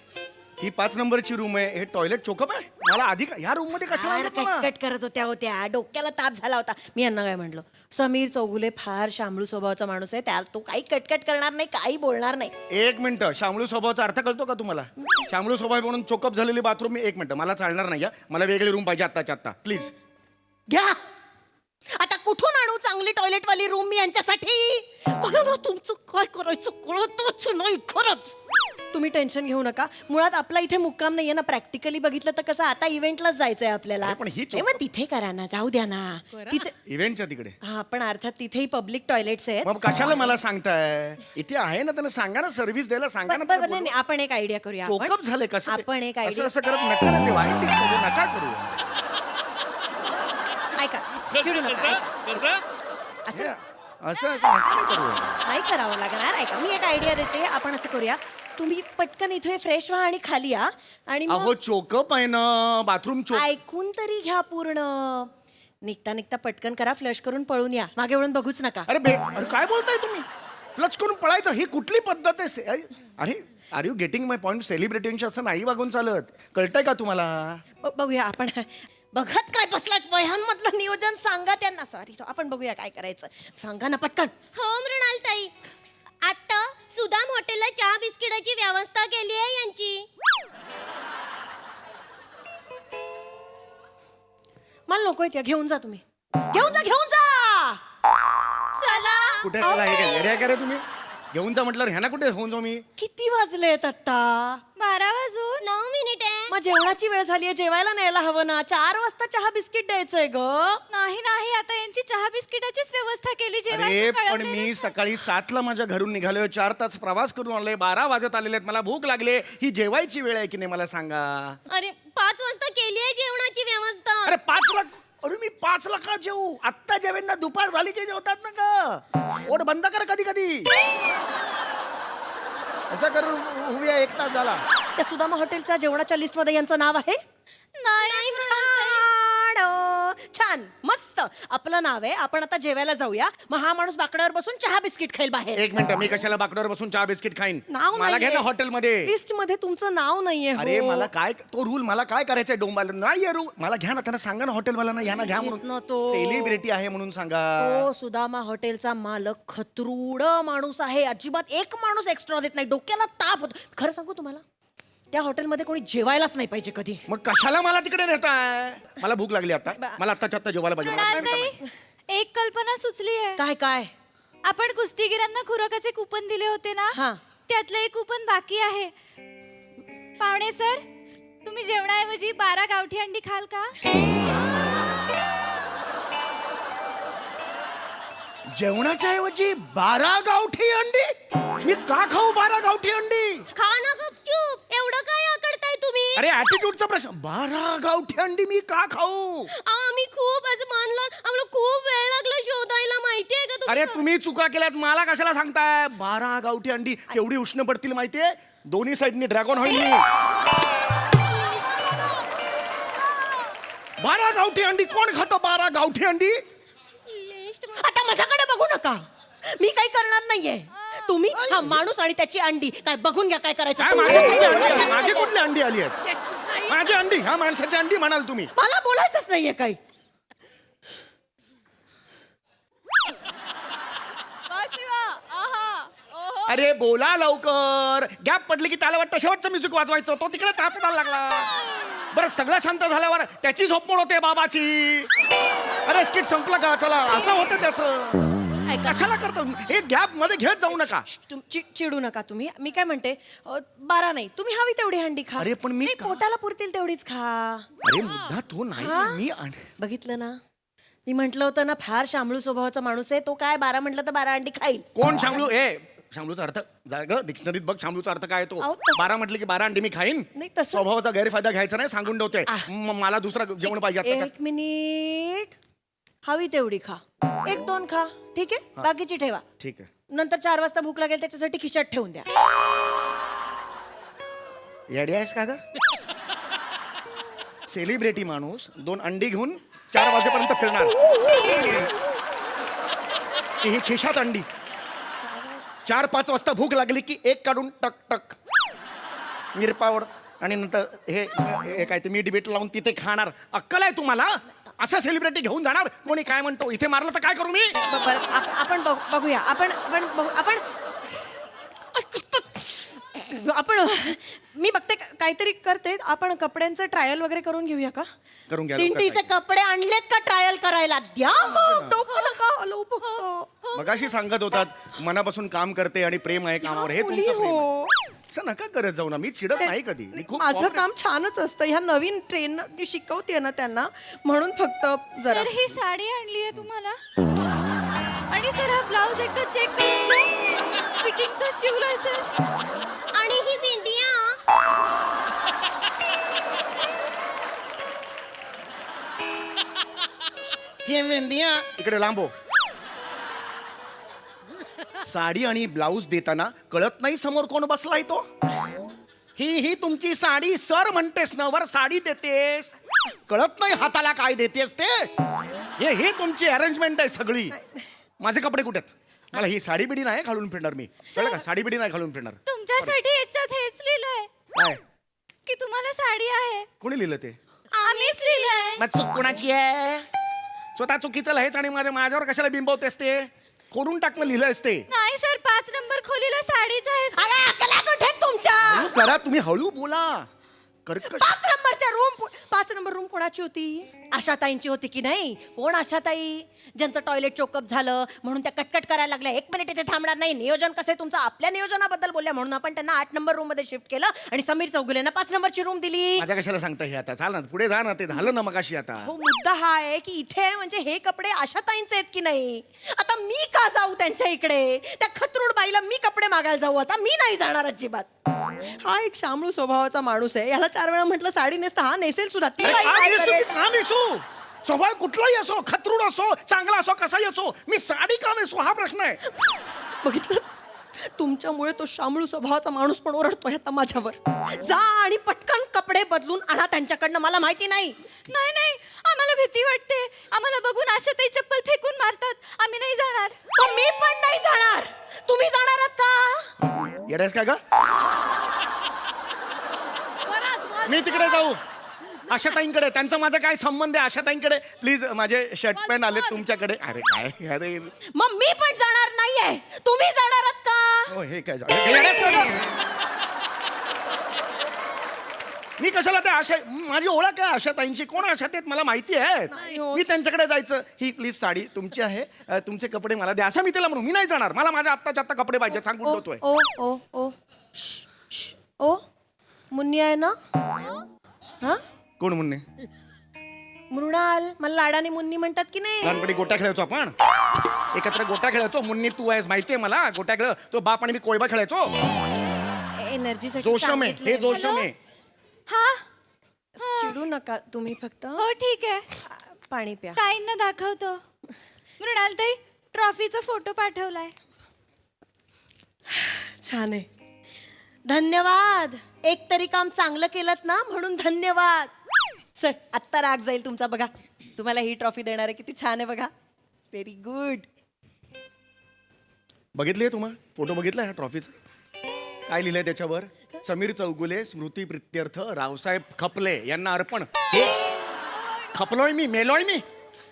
ही 5 नंबरची रूम आहे हे टॉयलेट चोकअप आहे मला आधी ह्या रूम मध्ये कशाला आणलं मला? कटकट करत होत्या डोक्याला ताप झाला होता मी यांना काय म्हटलं समीर चौगुले फार शामळू स्वभावाचा माणूस आहे त्या तो काही कटकट करणार नाही काही बोलणार नाही एक मिनिट शामळू स्वभावाचा अर्थ कळतो का तुम्हाला शामळू स्वभाव म्हणून चोकअप झालेली बाथरूम मी एक मिनिट मला चालणार नाही मला वेगळी रूम पाहिजे आत्ताच्या आत्ता प्लीज घ्या आता कुठून आणू चांगली टॉयलेट वाली रूम मी यांच्यासाठी मला ना तुमचं काय करायचं कळतच नाही खरंच तुम्ही टेन्शन घेऊ नका मुळात आपला इथे मुक्काम नाहीये ना प्रॅक्टिकली बघितलं तर कसं आता इव्हेंटलाच जायचंय आपल्याला अरे पण ही ए, मग तिथे करा ना जाऊ द्या ना तिथे इव्हेंटच्या तिकडे हा पण अर्थात तिथेही पब्लिक टॉयलेट्स आहेत मग कशाला मला सांगताय इथे आहे ना त्यांना सांगा ना सर्व्हिस द्यायला सांगा ना बरं, नाही, आपण एक आयडिया करूया आपण. चोकअप झाले कसं ते? आपण एक असं आयडिया असं करत नका ना ते वाईट दिसतं ते नका करू ऐका चिडू नका, ऐका. असं हे, असं असं नका ना करू नाही करावं लागणार ऐका मी एक आयडिया देते आपण असं करूया तुम्ही पटकन इथे फ्रेश व्हा आणि खाली या आणि मग अहो चोकअप आहे ना बाथरूम चोक ऐकून तरी घ्या पूर्ण निघता निघता पटकन करा फ्लश करून पळून या मागे वळून बघूच नका अरे काय बोलताय तुम्ही फ्लच करून पळायचं ही कुठली पद्धत आहे अरे are you getting my point सेलिब्रिटींशी असं नाही वागून चालत कळतंय का तुम्हाला बघूया आपण बघत काय बसलात वह्यांमधलं नियोजन सांगा त्यांना सॉरी आपण बघूया काय करायचं सांगा ना पटकन हो मृणालताई आता सुदाम हॉटेलला चहा बिस्किटाची व्यवस्था केली आहे यांची. मला नकोय त्या घेऊन जा तुम्ही घेऊन जा चला कुठे चला हे काय येड्या का रे तुम्ही घेऊन जा म्हटलं ह्याना कुठे घेऊन जाऊ मी किती वाजलेत आता 12 वाजून 9 मिनिटे. मग जेवणाची वेळ झालीये जेवायला न्यायला हवं ना 4 वाजता चहा बिस्किट द्यायचंय ग नाही आता यांची चहा बिस्किटाचीच व्यवस्था केली अरे पण मी सकाळी 7ला माझ्या घरून निघालोय 4 तास प्रवास करून आलोय 12 वाजत आलेले आहेत मला भूक लागले ही जेवायची वेळ आहे की नाही मला सांगा अरे 5 वाजता केली आहे जेवणाची व्यवस्था. अरे 5 ला अरे मी 5 ला का जेवू आत्ता जेवेन ना दुपार झाली की जेवतात ना का ओढ बंद कर कधी कधी असं करून उभी आहे 1 तास झाला त्या सुदामा हॉटेलच्या जेवणाच्या लिस्ट मध्ये यांचं नाव आहे नाही छान मस्त आपलं नाव आहे आपण आता जेवायला जाऊया मग हा माणूस बाकड्यावर बसून चहा बिस्किट खाईल बाहेर 1 मिनिट मी कशाला बाकड्यावर बसून चहा बिस्किट खाईन नाव मला घ्या ना हॉटेलमध्ये लिस्ट मध्ये तुमचं नाव नाहीये हो. अरे मला काय तो रूल मला काय करायचंय डोंबाला नाही रूल मला घ्या ना त्यांना सांगा ना हॉटेलवाल्यांना या ना घ्या घेत म्हणून नव्हतो. सेलिब्रिटी आहे म्हणून सांगा तो सुदामा हॉटेलचा मालक खतरूड माणूस आहे अजिबात एक माणूस एक्स्ट्रा देत नाही डोक्याला ताप होतो खरं सांगू तुम्हाला त्या हॉटेलमध्ये कोणी जेवायलाच नाही पाहिजे कधी मग कशाला मला तिकडे नेताय मला भूक लागली आता मला आत्ताच्या आत्ता जेवायला पाहिजे मृणालताई एक कल्पना सुचली आहे. काय काय आपण कुस्तीगिरांना खुराकाचे कुपन दिले होते हा. ना त्यातलं एक कुपन बाकी आहे. पाहुणे सर तुम्ही जेवणाऐवजी 12 गावठी अंडी खाल का? जेवणाच्या ऐवजी 12 गावठी अंडी मी का खाऊ 12 गावठी अंडी खा ना गपचूप एवढं काय अरे ऍटिट्यूडचा प्रश्न. 12 गावठी अंडी मी का खाऊ? आम्ही खूप असं मानलं, आम्हाला खूप वेळ लागला शोधायला, माहितीये का अरे तुम्ही चुका केल्यात, मला कशाला सांगताय? 12 गावठी अंडी केवढी उष्ण पडतील माहितीये? दोन्ही साईडनी ड्रॅगन होईल मी. 12 गावठी अंडी कोण खातं? 12 गावठी अंडी? आता माझ्याकडे बघू नका, मी काही करणार नाहीये. तुम्ही हा माणूस आणि त्याची अंडी काय बघून घ्या काय करायचं. काय माझी कुठली अंडी आली? माझी कुठली अंडी आली आहेत? माझी अंडी, ह्या माणसाची अंडी म्हणाल तुम्ही? मला बोलायचंच नाहीये काही. वा शिवा, आहा, ओहो. अरे बोला लवकर. गॅप पडली की त्याला वाटतं शेवटचं म्युझिक वाजवायचं, तो तिकडे तापडायला लागला. बरं सगळं शांत झाल्यावर त्याची झोप मोड होते बाबाची. अरे स्किट संपलं का? चला, असं होतं त्याचं. कशाला करतो हे? गॅप मध्ये घेत जाऊ नका. चिडू नका तुम्ही. मी काय म्हणते, 12 नाही, तुम्ही हवी तेवढी अंडी खा. अरे, पण मी नाही, का- पोटाला पुरतील तेवढीच खा. अरे मुद्दा तो नाही. हा? मी बघितलं ना, मी म्हंटल होतं ना, फार शामळू स्वभावाचा माणूस आहे तो. काय 12 म्हटलं तर 12 अंडी खाईल. कोण शामळू? शामळूचा अर्थ डिक्शनरीत बघ, शामळूचा अर्थ काय तो? अहो, तसं- 12 म्हटलं की 12 अंडी मी खाईन. नाही, तसं- स्वभावाचा गैरफायदा घ्यायचा नाही, सांगून ठेवतोय. मला दुसरं जेवण पाहिजे आता. 1 मिनिट. हवी तेवढी खा, 1-2 खा, ठीक आहे, बाकीची ठेवा. ठीक आहे. नंतर 4 वाजता भूक लागेल त्याच्यासाठी खिशात ठेवून द्या. येडी आहेस का ग? सेलिब्रिटी माणूस 2 अंडी घेऊन 4 वाजेपर्यंत फिरणार. ही खिशात अंडी. 4-5 वाजता भूक लागली की 1 काढून टक टक मिरपावड आणि नंतर हे काय ते मी डिबेट लावून तिथे खाणार. अक्कल आहे तुम्हाला? असं सेलिब्रिटी घेऊन जाणार? कोणी काय म्हणतो? इथे मारलं तर काय करू मी? आपण बघूया. आपण मी बघते काहीतरी करते. आपण कपड्यांचं ट्रायल वगैरे करून घेऊया का? करून घ्या. दिंडीचे कपडे आणलेत का ट्रायल करायला? द्या मग. टोकू नका, हलवू फक्त. मगाशी सांगत होतात मनापासून काम करते आणि प्रेम आहे कामावर. हे मुली तुमचं प्रेम आहे. हो. असं नका करत जाऊ ना. मी चिडत नाही कधी. मी खूप माझं काम छानच असतं. ह्या नवीन ट्रेन शिकवते ना त्यांना, म्हणून फक्त जरा. सर ही साडी आणली आहे तुम्हाला, आणि सर हा ब्लाऊज एकदा चेक करून द्या, फिटिंग तर शिवलाय सर. आणि ही बिंदिया. इकडे लांबो. साडी आणि ब्लाऊज देताना कळत नाही समोर कोण बसलाय तो. ही तुमची साडी सर म्हणतेस ना, वर साडी देतेस, कळत नाही हाताला काय देतेस ते. हे तुमची अरेंजमेंट आहे सगळी. माझे कपडे कुठे आहेत? मला ही साडी बिडी नाही घालून फिरणार मी. कळलं का? साडी बिडी नाही घालून फिरणार. तुमच्यासाठी याच्यात हेच लिहिलंय काय? की तुम्हाला साडी आहे. कोणी लिहिलं ते? आम्हीच लिहिलंय. मग चूक कोणाची आहे? स्वतः चुकीचं लिहायचं आणि माझ्यावर कशाला बिंबवतेस ते? खोडून टाकणं लिहिलं असते. नाही सर, 5 नंबर खोलीला साडीच आहे सर. अरे, अकला कुठे आहेत तुमच्या? हळू करा तुम्ही, हळू बोला. कर्कश. 5 नंबर रूम कोणाची होती? आशाताईंची होती की नाही? कोण आशाताई? ज्यांचं टॉयलेट चोकअप झालं म्हणून त्या कटकट करायला लागल्या. 1 मिनिट इथे थांबणार नाही. नियोजन कसं आहे तुमचं? आपल्या नियोजनाबद्दल बोलल्या म्हणून आपण त्यांना 8 नंबर रूम मध्ये शिफ्ट केलं आणि समीर चौगुलेंना 5 नंबरची रूम दिली. माझ्या कशाला सांगता हे आता? चाल ना पुढे जा ना. ते झालं ना मगाशी. आता हो, मुद्दा हा आहे की इथे म्हणजे हे कपडे आशाताईंचे आहेत की नाही. आता मी का जाऊ त्यांच्या इकडे? त्या खतरूड बाईला मी कपडे मागायला जाऊ? आता मी नाही जाणार अजिबात. हा एक शामळू स्वभावाचा माणूस आहे. याला 4 वेळा म्हटलं साडी नेसता, हा नेसेल सुद्धा. ती अरे, बाई का काय नेसू करेल? की का नेसू? स्वभाव कुठलाही असो, खतरूड असो, चांगला असो, कसाही असो, मी साडी का नेसू हा प्रश्न आहे. बघितलं, तुमच्यामुळे तो शामळू स्वभावाचा माणूस पण ओरडतोय आता माझ्यावर. जा आणि पटकन कपडे बदलून आणा त्यांच्याकडनं. मला माहिती नाही. नाही, आम्हाला भीती वाटते. आम्हाला बघून आशाताई चप्पल फेकून मारतात. आम्ही नाही जाणार. मी पण नाही जाणार. तुम्ही जाणार आहात का? येडायस का ग? मी तिकडे जाऊ आशाताईंकडे. त्यांचा माझा काय संबंध आहे आशाताईंकडे? प्लीज माझे शर्ट पॅन्ट आले तुमच्याकडे. अरे काय? अरे मग मी पण जाणार नाहीये. तुम्ही जाणार आहात का? हो, हे काय येडायस का ग? मी कशाला ते आशा, माझी ओळख आहे आशाताईंची. कोण आशात आहेत मला माहिती आहे. मी त्यांच्याकडे जायचं. ही प्लीज साडी तुमची आहे, तुमचे कपडे मला द्या असं मी तिला म्हणू. मी नाही जाणार. मला माझ्या आत्ताच्या आत्ता कपडे पाहिजे सांगून ठेवतोय. ओ ओ ओ श्श, श्श. ओ मुन्नी आहे ना? हा, कोण म्हणणे? मृणाल. मला लाडाने मुन्नी म्हणतात की नाही? लहानपणी गोट्या खेळायचो आपण, एकत्र गोट्या खेळायचो. मुन्नी तू आहेस माहितीये मला. गोट्या खेळ तो बाप आणि मी कोयबा खेळायचो. एनर्जी जोशम आहे हे, जोशम आहे. हा चिडू नका तुम्ही फक्त हो ठीक आहे पाणी प्या ताईंना दाखवतो मृणालताई ट्रॉफीचा फोटो पाठवलाय छान आहे धन्यवाद एक तरी काम चांगलं केलं ना म्हणून धन्यवाद सर आत्ता राग जाईल तुमचा बघा तुम्हाला ही ट्रॉफी देणार आहे किती छान आहे बघा व्हेरी गुड बघितली तुम्हाला फोटो बघितला ह्या ट्रॉफीचा काय लिहिलंय त्याच्यावर समीर चौगुले स्मृती प्रित्यर्थ रावसाहेब खपले यांना अर्पण हे खपलोय मी मेलोय मी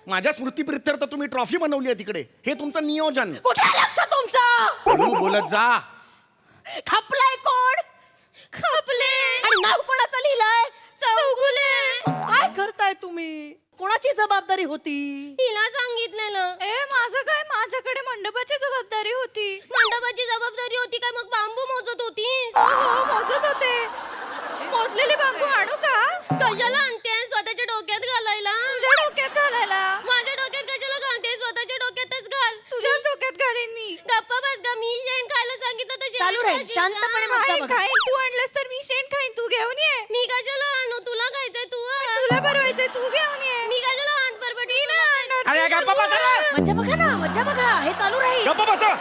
माझ्या स्मृती प्रित्यर्थ तुम्ही ट्रॉफी बनवली आहे तिकडे हे तुमचं नियोजन कुठे लक्ष तुमचं हळू बोलत जा खपलाय कोण खपले आणि नाव कोणाचं लिहिलंय चौगुले काय करताय तुम्ही कोणाची जबाबदारी होती हिला सांगितलेलं ए माझं काय माझ्याकडे मंडपाची जबाबदारी होती मंडपाची जबाबदारी होती काय मग बांबू मोजत होती हो मोजत होते मोजलेले बांबू आणू का कशाला आणते स्वतःच्या डोक्यात घालायला तुझ्या डोक्यात घालायला माझ्या डोक्यात कशाला घालते स्वतःच्या डोक्यातच घाल तुझ्याच डोक्यात घालीन मी गप्पा बस ग मी शेण खायला सांगितलं तर चालू जेवण राहील खाशील शांतपणे का? मजा खाईन बघा. खाईन तू आणलंस तर मी शेण खाईन तू घेऊन ये मी कशाला आणू तुला खायचंय तू आण. तुला बरवायचंय तू घेऊन ये मी कशाला हात बरबटी अरे गप्पा बसा रे. मज्जा बघा ना मज्जा बघा हे चालू राहील गप्पा बसा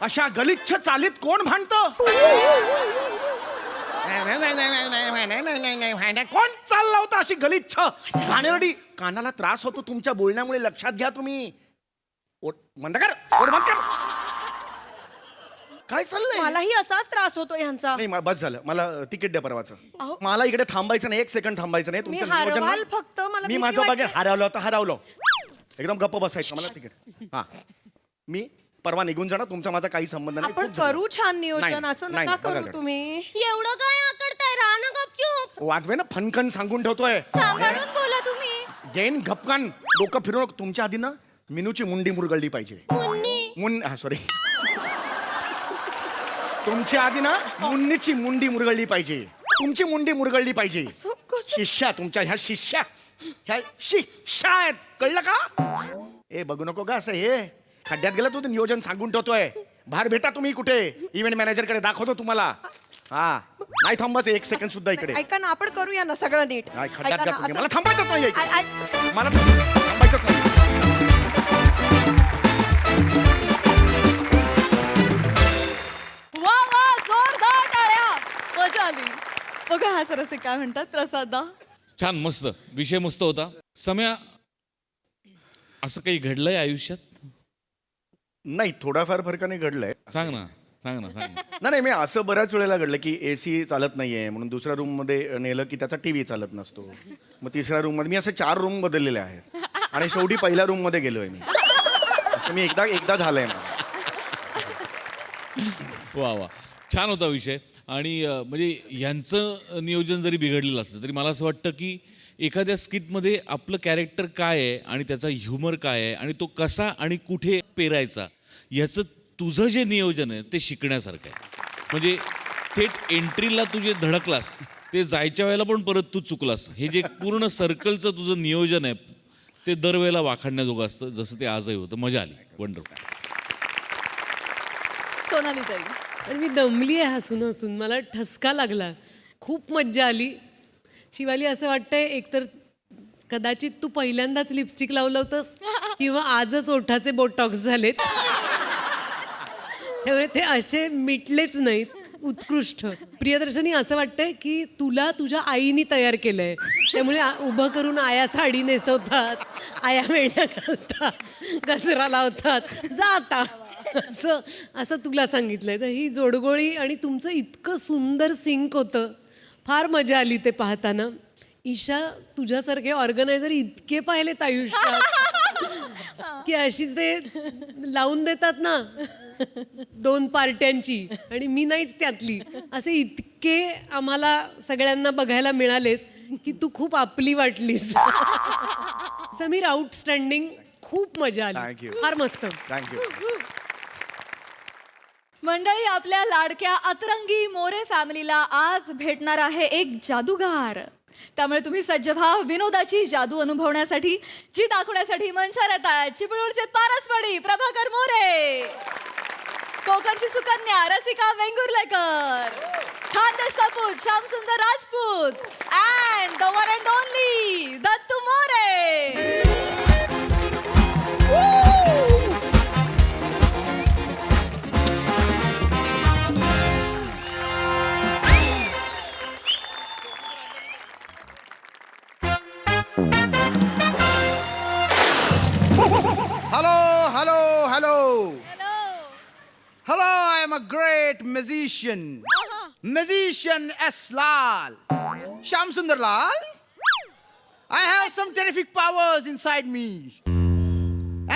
अशा गलिच्छ चालीत कोण भांडतं कोण चालला होता अशी गलिच्छ घाणेरडी कानाला त्रास होतो तुमच्या बोलण्यामुळे लक्षात घ्या तुम्ही ओठ बंद कर ओठ बंद कर काय चाललंय मलाही असाच त्रास होतो ह्यांचा नाही बस झालं मला तिकीट द्या परवाचं अहो. मला इकडे थांबायचं नाही 1 सेकंड थांबायचं नाही तुम्ही तुमचं नियोजन हरवाल ना- फक्त, मला मी भीती माझं वाटते. बघेन हरवलं एकदम गप्प बसायचं मला तिकीट हा मी परवा निघून जाणार तुमचा माझा काही संबंध नाही आपण खूप झालं. करू छान नियोजन नाही, असं नाही, नका बघा करू जरा. तुम्ही एवढं काय आकडताय राहा ना गपचूप वाजवे ना फनकन सांगून ठेवतोय सांभाळून बोला तुम्ही गेन घपकान डोकं फिरवून तुमच्या आधी ना मिनूची मुंडी मुरगळली पाहिजे मुन्नी सॉरी तुमच्या आधी ना मुन्नीची मुंडी मुरगळली पाहिजे तुमची मुंडी मुरगळली पाहिजे शिष्या तुमच्या ह्या शिष्या ह्या शिष्या आहेत कळलं का ए बघू नको का असं हे खड्ड्यात गेलं तू नियोजन सांगून ठेवतोय बाहेर भेटा तुम्ही कुठे इव्हेंट मॅनेजर कडे दाखवतो तुम्हाला हा नाही थांबायचं 1 सेकंड सुद्धा इकडे ऐका ना आपण करूया ना सगळं नीट नाही खड्ड्यात ऐका घ्या ना, तुम्ही. असं- मला थांबायचंच नाही इकडे. आय- आय- मला थांबायचंच नाही वा वा जोरदार टाळ्या मजा आली बघा हा सरसे काय म्हणतात प्रसादा छान मस्त विषय मस्त होता सम्या असं काही घडलंय आयुष्यात नाही थोडाफार फरकाने घडलंय सांग ना सांग ना नाही मी असं बऱ्याच वेळेला घडलं की AC चालत नाहीये म्हणून दुसऱ्या रूम मध्ये नेलं की त्याचा टीव्ही चालत नसतो मग तिसऱ्या रूम मध्ये मी असे 4 रूम बदललेले आहेत आणि शेवटी पहिल्या रूम मध्ये गेलोय मी असं मी एकदा झालंय मला वा वा छान होता विषय आणि म्हणजे यांचं नियोजन जरी बिघडलेलं असलं तरी मला असं वाटतं की एखाद्या स्किटमध्ये आपलं कॅरेक्टर काय आहे आणि त्याचा ह्युमर काय आहे आणि तो कसा आणि कुठे पेरायचा ह्याचं तुझं जे नियोजन आहे ते शिकण्यासारखं आहे म्हणजे थेट एंट्रीला तू जे धडकलास ते जायच्या वेळेला पण परत तू चुकलास हे जे पूर्ण सर्कलचं तुझं नियोजन आहे ते दरवेळेला वाखाणण्याजोगं असतं जसं ते आजही होतं मजा आली वंडरफुल सोनाली ताई आणि मी दमली आहे हसून हसून मला ठसका लागला खूप मज्जा आली शिवाली असं वाटतंय एकतर कदाचित तू पहिल्यांदाच लिपस्टिक लावलं होतंस किंवा आजच ओठाचे बोटॉक्स झालेत त्यामुळे ते असे मिटलेच नाहीत उत्कृष्ट प्रियदर्शनी असं वाटतंय की तुला तुझ्या आईनी तयार केलंय त्यामुळे उभं करून आया साडी नेसवतात आया वेण्या घालतात गजरा लावतात जाता असं तुला सांगितलंय तर ही जोडगोळी आणि तुमचं इतकं सुंदर सिंक होतं फार मजा आली ते पाहताना ईशा तुझ्यासारखे ऑर्गनायझर इतके पाहिलेत आयुष्यात की अशी ते लावून देतात ना 2 पार्ट्यांची आणि मी नाहीच त्यातली असे इतके आम्हाला सगळ्यांना बघायला मिळालेत की तू खूप आपली वाटलीस समीर आउटस्टँडिंग खूप मजा Thank आली you. फार मस्त थँक्यू मंडळी आपल्या लाडक्या अतरंगी मोरे फॅमिलीला आज भेटणार आहे एक जादूगार त्यामुळे तुम्ही सज्ज व्हा विनोदाची जादू अनुभवण्यासाठी जी दाखवण्यासाठी मंचावर येत आहेत चिपळूणचे पारसवाडी प्रभाकर मोरे कोकणची सुकन्या रसिका वेंगुर्लेकर खानदेश सपूत श्याम सुंदर Rajput and the one and only Dattu More. Hello, hello, hello. Hello. Hello, I am a great musician. Musician S. Lal. Sham Sundar Lal. I have some terrific powers inside me.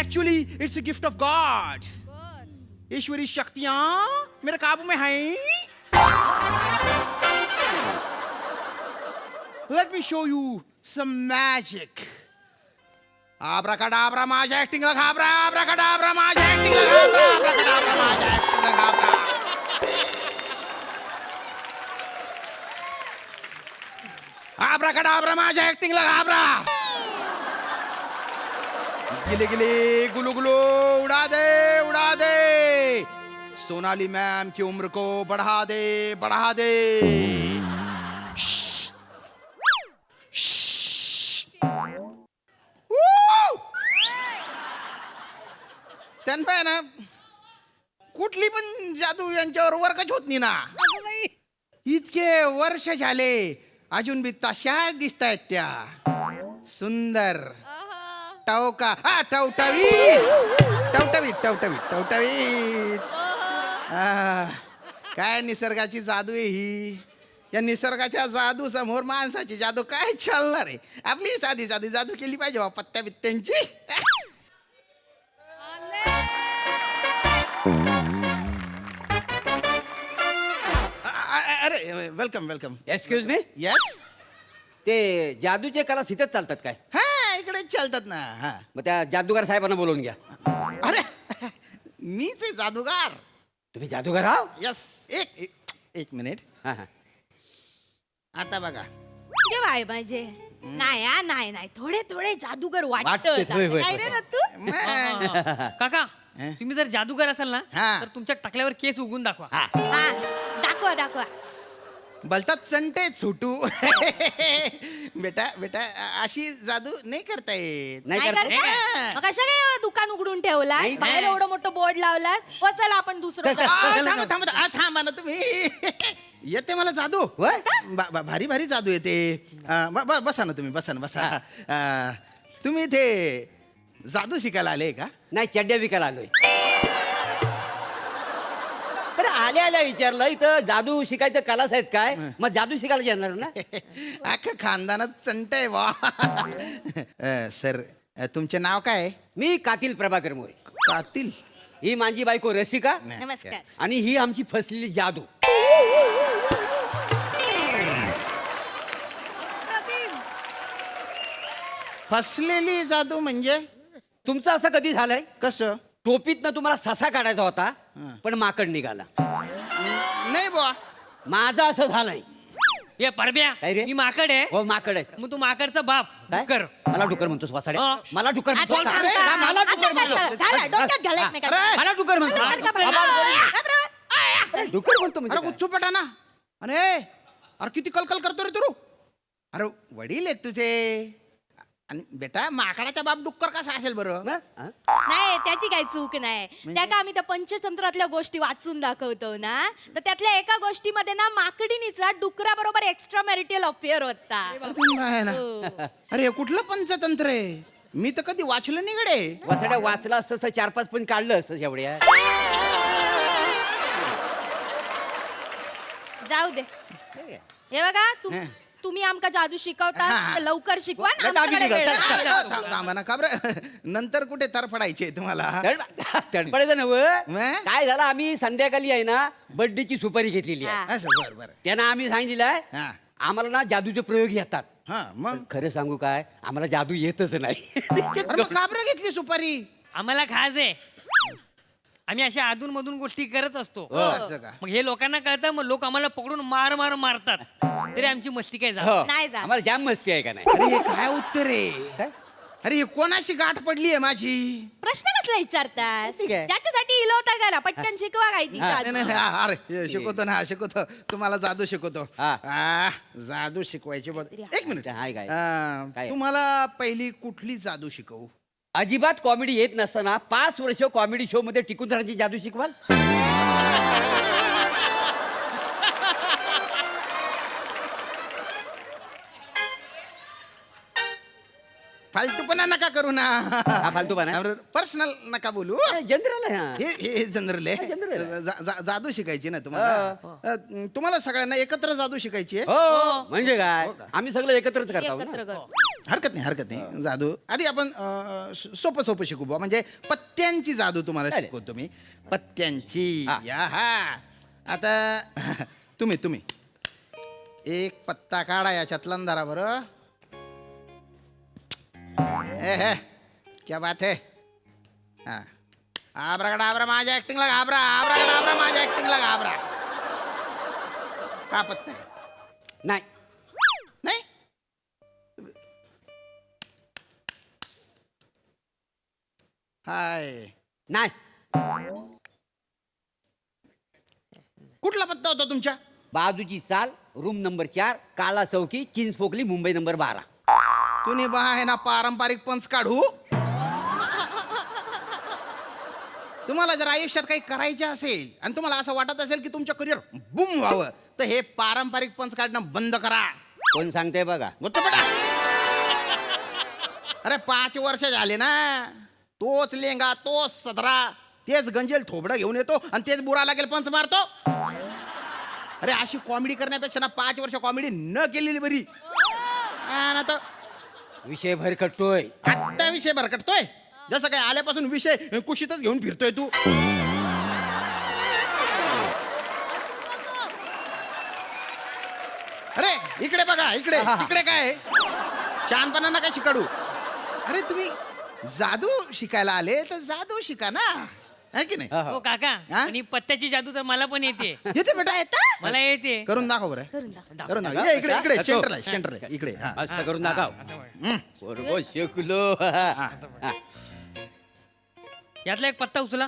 Actually, it's a gift of God. ईश्वरी शक्तियां मेरे काबू में हैं. Let me show you some magic. Abracadabra, माझ्या ऍक्टिंगला घाबरा. Abracadabra, माझ्या ऍक्टिंगला घाबरा. Abracadabra, माझ्या ऍक्टिंगला घाबरा. Abracadabra, माझ्या ऍक्टिंगला घाबरा. गिले गिले गुलू गुलू उड़ा दे. सोनाली मैम की उम्र को बढ़ा दे. त्यांना ना कुठली पण जादू यांच्यावर वर्कच होत नाही ना. इतके वर्ष झाले अजून बी तशाच दिसतायत त्या. सुंदर टवका टवटवीत. काय निसर्गाची जादू आहे ही. या निसर्गाच्या जादू समोर माणसाची जादू काय चालणार आहे. आपली साधी साधी जादू केली पाहिजे बा पत्त्या बित्त्यांची. अरे वेलकम. Excuse me, yes. ते जादूचे कला इथेच चालतात काय? हा इकडे चालतात ना. हा मग त्या जादूगार साहेबांना बोलवून घ्या. अरे मीच आहे जादूगार. तुम्ही जादूगार आहो? यस. एक मिनिट. हा हा. आता बघा. बाय माझे नाही थोडे थोडे जादूगर वाटतेत, होय, होय, काय रे होय. दत्तू? काका तुम्ही जर जादूगार असाल ना हा. तर तुमच्या टकल्यावर केस उगून दाखवा. हा, दाखवा. बोलतात संटे छोटू. बेटा अशी जादू नाही करता येत. नाही काय करता? करता? मग कशा काय दुकान उघडून ठेवला नाही. बाहेर एवढं मोठं बोर्ड लावलास. हो चला आपण दुसरं जाऊ. थांबा ना तुम्ही. येते मला जादू. होय? भारी जादू येते. बसा ना तुम्ही. बसा. तुम्ही इथे जादू शिकायला आले का? नाही, चड्ड्या विकायला आलोय. अरे आल्या विचारलं इथं जादू शिकायचं कलास आहेत काय? मग जादू शिकायला येणार ना. अख्खं खानदानात चंट आहे बा. सर तुमचे नाव काय आहे? मी कातील प्रभाकर मोरे. कातील. ही माझी बायको रसिका नमस्कार. आणि ही आमची फसलेली जादू. फसलेली जादू म्हणजे तुमचं असं कधी झालंय? कसं? टोपीतनं तुम्हाला ससा काढायचा होता पण माकड निघाला. नाही बुवा. माझं असं झालंय. ये परब्या काय रे? मी माकड आहे. हो माकड आहे. मग तू माकडचा बाप काय? कर. मला डुकर म्हणतोस वासाडे. हा. मला डुकर आता म्हणतोस का? थांबा. मला डुकर आता म्हणतो. घाला, डोक्यात घाला एकमेकांना. मला डुकर म्हणतो. डुकर म्हणतो म्हणजे अरे काय? गुच्चू पटा ना. अरे किती कलकल करतो रे तू. अरे वडील आहेत तुझे. आणि बेटा माकडाचा बाप डुक्कर कसा असेल बरं? ना? हा? नाही त्याची काही चूक नाही. त्या का आम्ही त्या पंचतंत्रातल्या गोष्टी वाचून दाखवतो ना, तर त्यातल्या एका गोष्टीमध्ये ना माकडिणीचा डुकराबरोबर एक्स्ट्रा मॅरिटल अफेअर होता. आहे ना. हो. अरे हे कुठलं पंचतंत्र आहे? मी तर कधी वाचलं नाही गडे. वासाड्या वाचला असतं तर 4-5 पण काढलं असतं एवढ्या. जाऊ दे. हे बघा तुम्ही आमका जादू शिकवता तर लवकर शिकवा ना, आमच्याकडे वेळ नाही. थांबा ना का बरं? नंतर कुठे तरफडायचे तुम्हाला? तडपडायचं नव. मग? काय झालं, आम्ही संध्याकाळी आहे ना बर्थडेची सुपारी घेतलेली आहे. हा. असं बरं. त्यांना आम्ही सांगितलंय हा. आम्हाला ना जादूचे प्रयोग येतात. हा मग खरं सांगू काय, आम्हाला जादू येतच नाही. अरे मग का बरं घेतली सुपारी? आम्हाला खायचंय. आम्ही अशा अधून मधून गोष्टी करत असतो. असं का? मग हे लोकांना कळतं, मग लोक आम्हाला पकडून मारतात. तरी आमची मस्ती काय हो. झाली नाही जात. आम्हाला जाम मस्ती आहे का नाही? अरे हे काय उत्तर आहे? काय? अरे ही कोणाशी गाठ पडली आहे माझी? प्रश्न कसला विचारतास ठीक आहे. ज्याच्यासाठी इलो होता करा पटकन शिकवा काय ती नाही, नाही, अरे शिकवतो ना शिकवतो तुम्हाला जादू शिकवतो. हा. जादू शिकवायची एक मिनिट. हाय काय? काय? तुम्हाला पहिली कुठली जादू शिकवू? अजिबात कॉमेडी येत नसताना 5 वर्ष कॉमेडी शो मध्ये टिकून राहण्याची जादू शिकवाल? फालतूपणा नका करू ना. हा, फालतूपणा? पर्सनल नका बोलू. जनरल आहे हा. हे जनरल आहे. general जादू शिकायची ना तुम्हाला. तुम्हाला सगळ्यांना एकत्र जादू शिकायची आहे. हो म्हणजे काय हो का? आम्ही सगळं एकत्रच करतो ना. एकत्र कर हरकत नाही जादू आधी आपण सोपं शिकू बुवा. म्हणजे पत्त्यांची जादू तुम्हाला चालेल. शिकवतो मी. पत्त्यांची. हा. या हा आता तुम्ही एक पत्ता काढा याच्यातला अंधारा बरं. क्या बात है. हा आबरा माझ्या ऍक्टिंगला घाबरा. आबरा माझ्या ऍक्टिंगला घाबरा. का पत्ता आहे? नाही नाही हाय नाही कुठला पत्ता होता तुमच्या? बाजूची चाल रूम नंबर 4 काला चौकी चिंच पोकली मुंबई नंबर 12. तुम्ही बा आहे ना पारंपरिक पंच काढू. तुम्हाला जर आयुष्यात काही करायचे असेल आणि तुम्हाला असं वाटत असेल की तुमचं करिअर बुम व्हावं तर हे पारंपरिक पंच काढणं बंद करा. कोण सांगते बघा. गोत्तपटा. अरे 5 वर्ष झाले ना. तोच लेंगा तोच सदरा तेच गंजेल थोबडं घेऊन येतो आणि तेच बुरा लागेल पंच मारतो. अरे अशी कॉमेडी करण्यापेक्षा ना 5 वर्ष कॉमेडी न केलेली बरी. ना तर विषय भरकटतोय. आत्ता विषय भरकटतोय. जसं काय आल्यापासून विषय कुशीतच घेऊन फिरतोय तू. अरे इकडे बघा इकडे इकडे काय शहाणपणा नका शिकाडू. अरे तुम्ही जादू शिकायला आले तर जादू शिका ना. है की नाही? हो काका हा? आणि पत्त्याची जादू तर मला पण येते. येते बेटा मला येते. करून दाखव बरं. करून दाखव. करून दाखव. ये इकडे इकडे दाखव. सेंटर आहे इकडे. हा मस्त करून दाखव. बरोबर शिकलो. हा. यातला एक पत्ता उचला.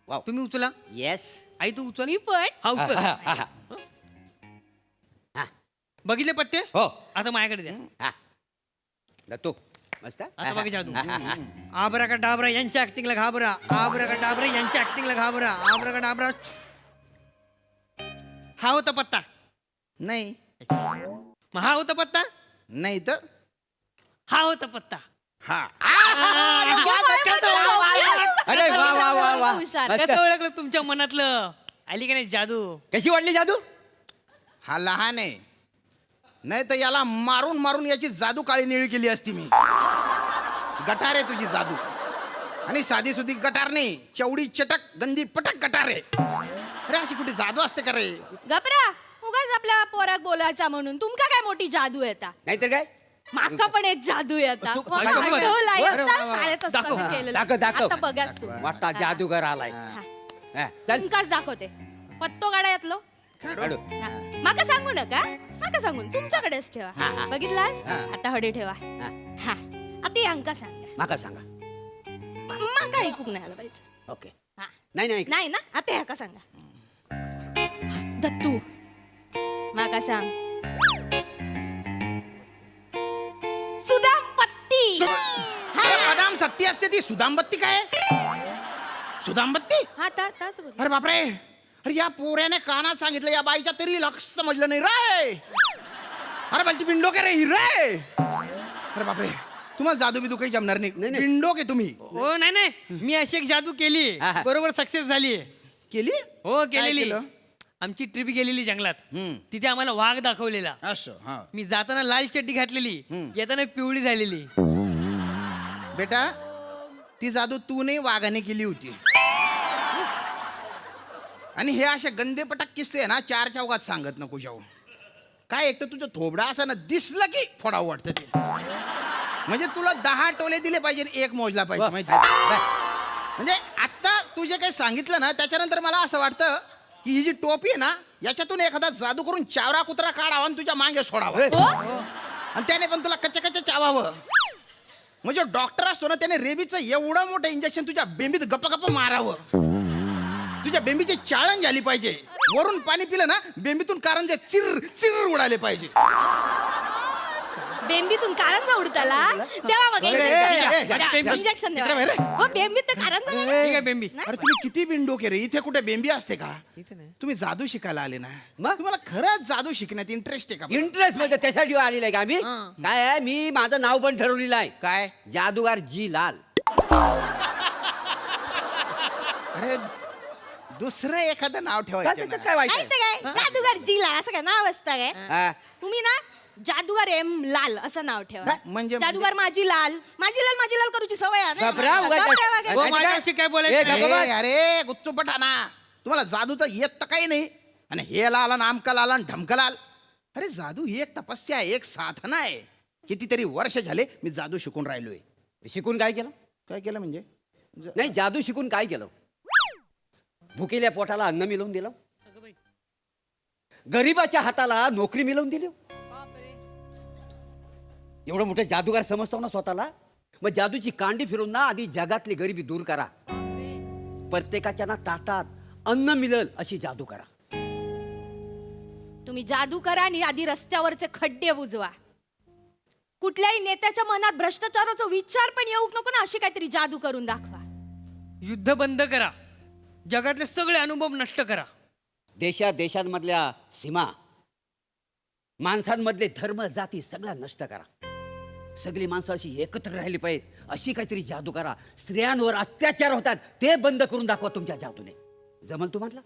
वाव. तुम्ही उचला. येस. आई तू उचल. मी पण हा उचल. हा. बघितले पत्ते? हो. आता माझ्याकडे द्या. हा. दत्तू मस्त. आता बघा जादू. आबरा का डाबरा यांच्या ऍक्टिंगला घाबरा. आबरा का डाबरा यांच्या ऍक्टिंगला घाबरा. आबरा का डाबरा. हा होता पत्ता. नाही मग हा होता पत्ता. नाही तर हा होता पत्ता. हा. अरे वा वा वा वा. हुशार. मस्त. कसं ओळखलं तुमच्या मनातलं? आली का नाही जादू? कशी वाटली जादू? हा लहान आहे. नाही तर याला मारून मारून याची जादू काळी निळी केली असती मी. गटार आहे तुझी जादू. आणि साधी सुधी गटार नाही. चवडी चटक गंदी पटक गटार आहे. अरे अशी कुठे जादू असते का रे? गपरा उगाच आपल्या पोराक बोलायचा म्हणून तुमका काय मोठी जादू येता. नाहीतर काय? माका पण एक जादू येता. तू- मला दाखव. आठवला अरे एकदा वा, वा. शाळेत दाखव. असताना केलेलं. दाखव दाखव. आता बघाच तू. मोठा जादूगार आलाय. हा, चल तुमकाच दाखवते. पत्तो गाडा यातलो. काढू. हा. माका सांगू नका. माका सांगून तुमच्याकडेच ठेवा. हा, हा. बघितलास आता हडी ठेवा. हा. हा आता यांका सांगा. माका सांगा. माका ऐकूक नाही आलं पाहिजे. ओके. हा. नाही नाही नाही ना आता ह्याका सांगा. दत्तू माका सांग. सुदामपत्ती. अरे बदाम सत्ती असते ती. सुदामबत्ती काय? सुदामबत्ती? हा ताच बोल. अरे बापरे. अरे या पोऱ्याने कानात सांगितलं या बाईच्या तरी लक्ष समजलं नाही रे. अरे बाई ती बिंडो के रे ही रे. अरे बापरे तुम्हाला जादू बिदू काही जमणार नाही. बिंडो के तुम्ही हो नाही नाही मी अशी एक जादू केली. हा. बरोबर सक्सेस झाली. केली? हो काय केलेली. केलं? आमची ट्रिप गेलेली जंगलात. हम्म. तिथे आम्हाला वाघ दाखवलेला. असं हा. मी जाताना लाल चड्डी घातलेली. येताना पिवळी झालेली. बेटा ती जादू तू नाही वाघाने केली होती. आणि हे असे गंदे पटक किस्से आहे ना 4 चौघात सांगत नको जाऊ. काय एक तर तुझं थोबडा असं ना दिसलं की फोडावं वाटतं ते. म्हणजे तुला 10 टोले दिले पाहिजे आणि 1 मोजला पाहिजे माहिती. म्हणजे आता तू जे काही सांगितलं ना त्याच्यानंतर मला असं वाटतं की ही जी टोपी आहे ना याच्यातून एखादा जादू करून चावरा कुत्रा काढावा आणि तुझ्या मागे सोडावा. आणि त्याने पण तुला कच्च्या चावावं. म्हणजे डॉक्टर असतो ना त्याने रेबीचं एवढं मोठं इंजेक्शन तुझ्या बेंबीत गप्पा गप्पा मारावं. तुझ्या बेंबीची चाळण झाली पाहिजे. वरून पाणी पिलं ना बेंबीतून कारंजे चिर चिर उडाले पाहिजे. बेंबीतून कारंजा उडताला तेव्हा मग इंजेक्शन इकडे बघ रे. द्यावा हो बेंबीत तर कारंजा ठीक आहे बेंबी अरे तुम्ही किती बिनडोके रे. इथे कुठे बेंबी असते का? तुम्ही जादू शिकायला आले ना. मग? तुम्हाला खरंच जादू शिकण्यात इंटरेस्ट आहे का? इंटरेस्ट म्हणजे त्यासाठी आलेलं आहे का आम्ही काय आहे मी माझं नाव पण ठरवलेलं आहे काय? जादूगार जी लाल. अरे दुसरं एखादं नाव का ठेवायचं त्याच्यात ना. काय वाईट काय आहे? ते काय जादूगार जिला असं काय नाव असतं काय हा. तुम्ही ना जादूगार एम लाल असं नाव ठेवा काय? म्हणजे- जादूगार माझी लाल करूची सवय आहे ना. घबरा, उगाच. गप्प ठेवा काय? हो, माझ्याशी काय बोलायचं? ए, गप्प बस. अरे गुच्चूपटाना तुम्हाला जादू तर येत तर काही नाही आणि हे लाल आणि आमका लाल आणि ढमका लाल. अरे जादू ही एक तपस्या आहे, एक साधना आहे. कितीतरी वर्ष झाले मी जादू शिकून राहिलोय. शिकून काय केलं? काय केलं म्हणजे? नाही जादू शिकून काय केलं? भुकेल्या पोटाला अन्न मिळवून दिलं, गरीबाच्या हाताला नोकरी मिळवून दिली. एवढं मोठं जादूगार समजतो ना स्वतःला. मग जादूची कांडी फिरून ना आधी जगातली गरिबी दूर करा. प्रत्येकाच्या ना ताटात अन्न मिळेल अशी जादू करा. तुम्ही जादू करा आणि आधी रस्त्यावरचे खड्डे बुजवा. कुठल्याही नेत्याच्या मनात भ्रष्टाचाराचा विचार पण येऊ नको ना अशी काहीतरी जादू करून दाखवा. युद्ध बंद करा, जगातले सगळे अनुभव नष्ट करा. देशांमधल्या सीमा, माणसांमधले धर्म जाती सगळ्या नष्ट करा. सगळी माणसं अशी एकत्र राहिली पाहिजेत अशी काहीतरी जादू करा. स्त्रियांवर अत्याचार होतात ते बंद करून दाखवा तुमच्या जादूने. जमल तुम्हाला?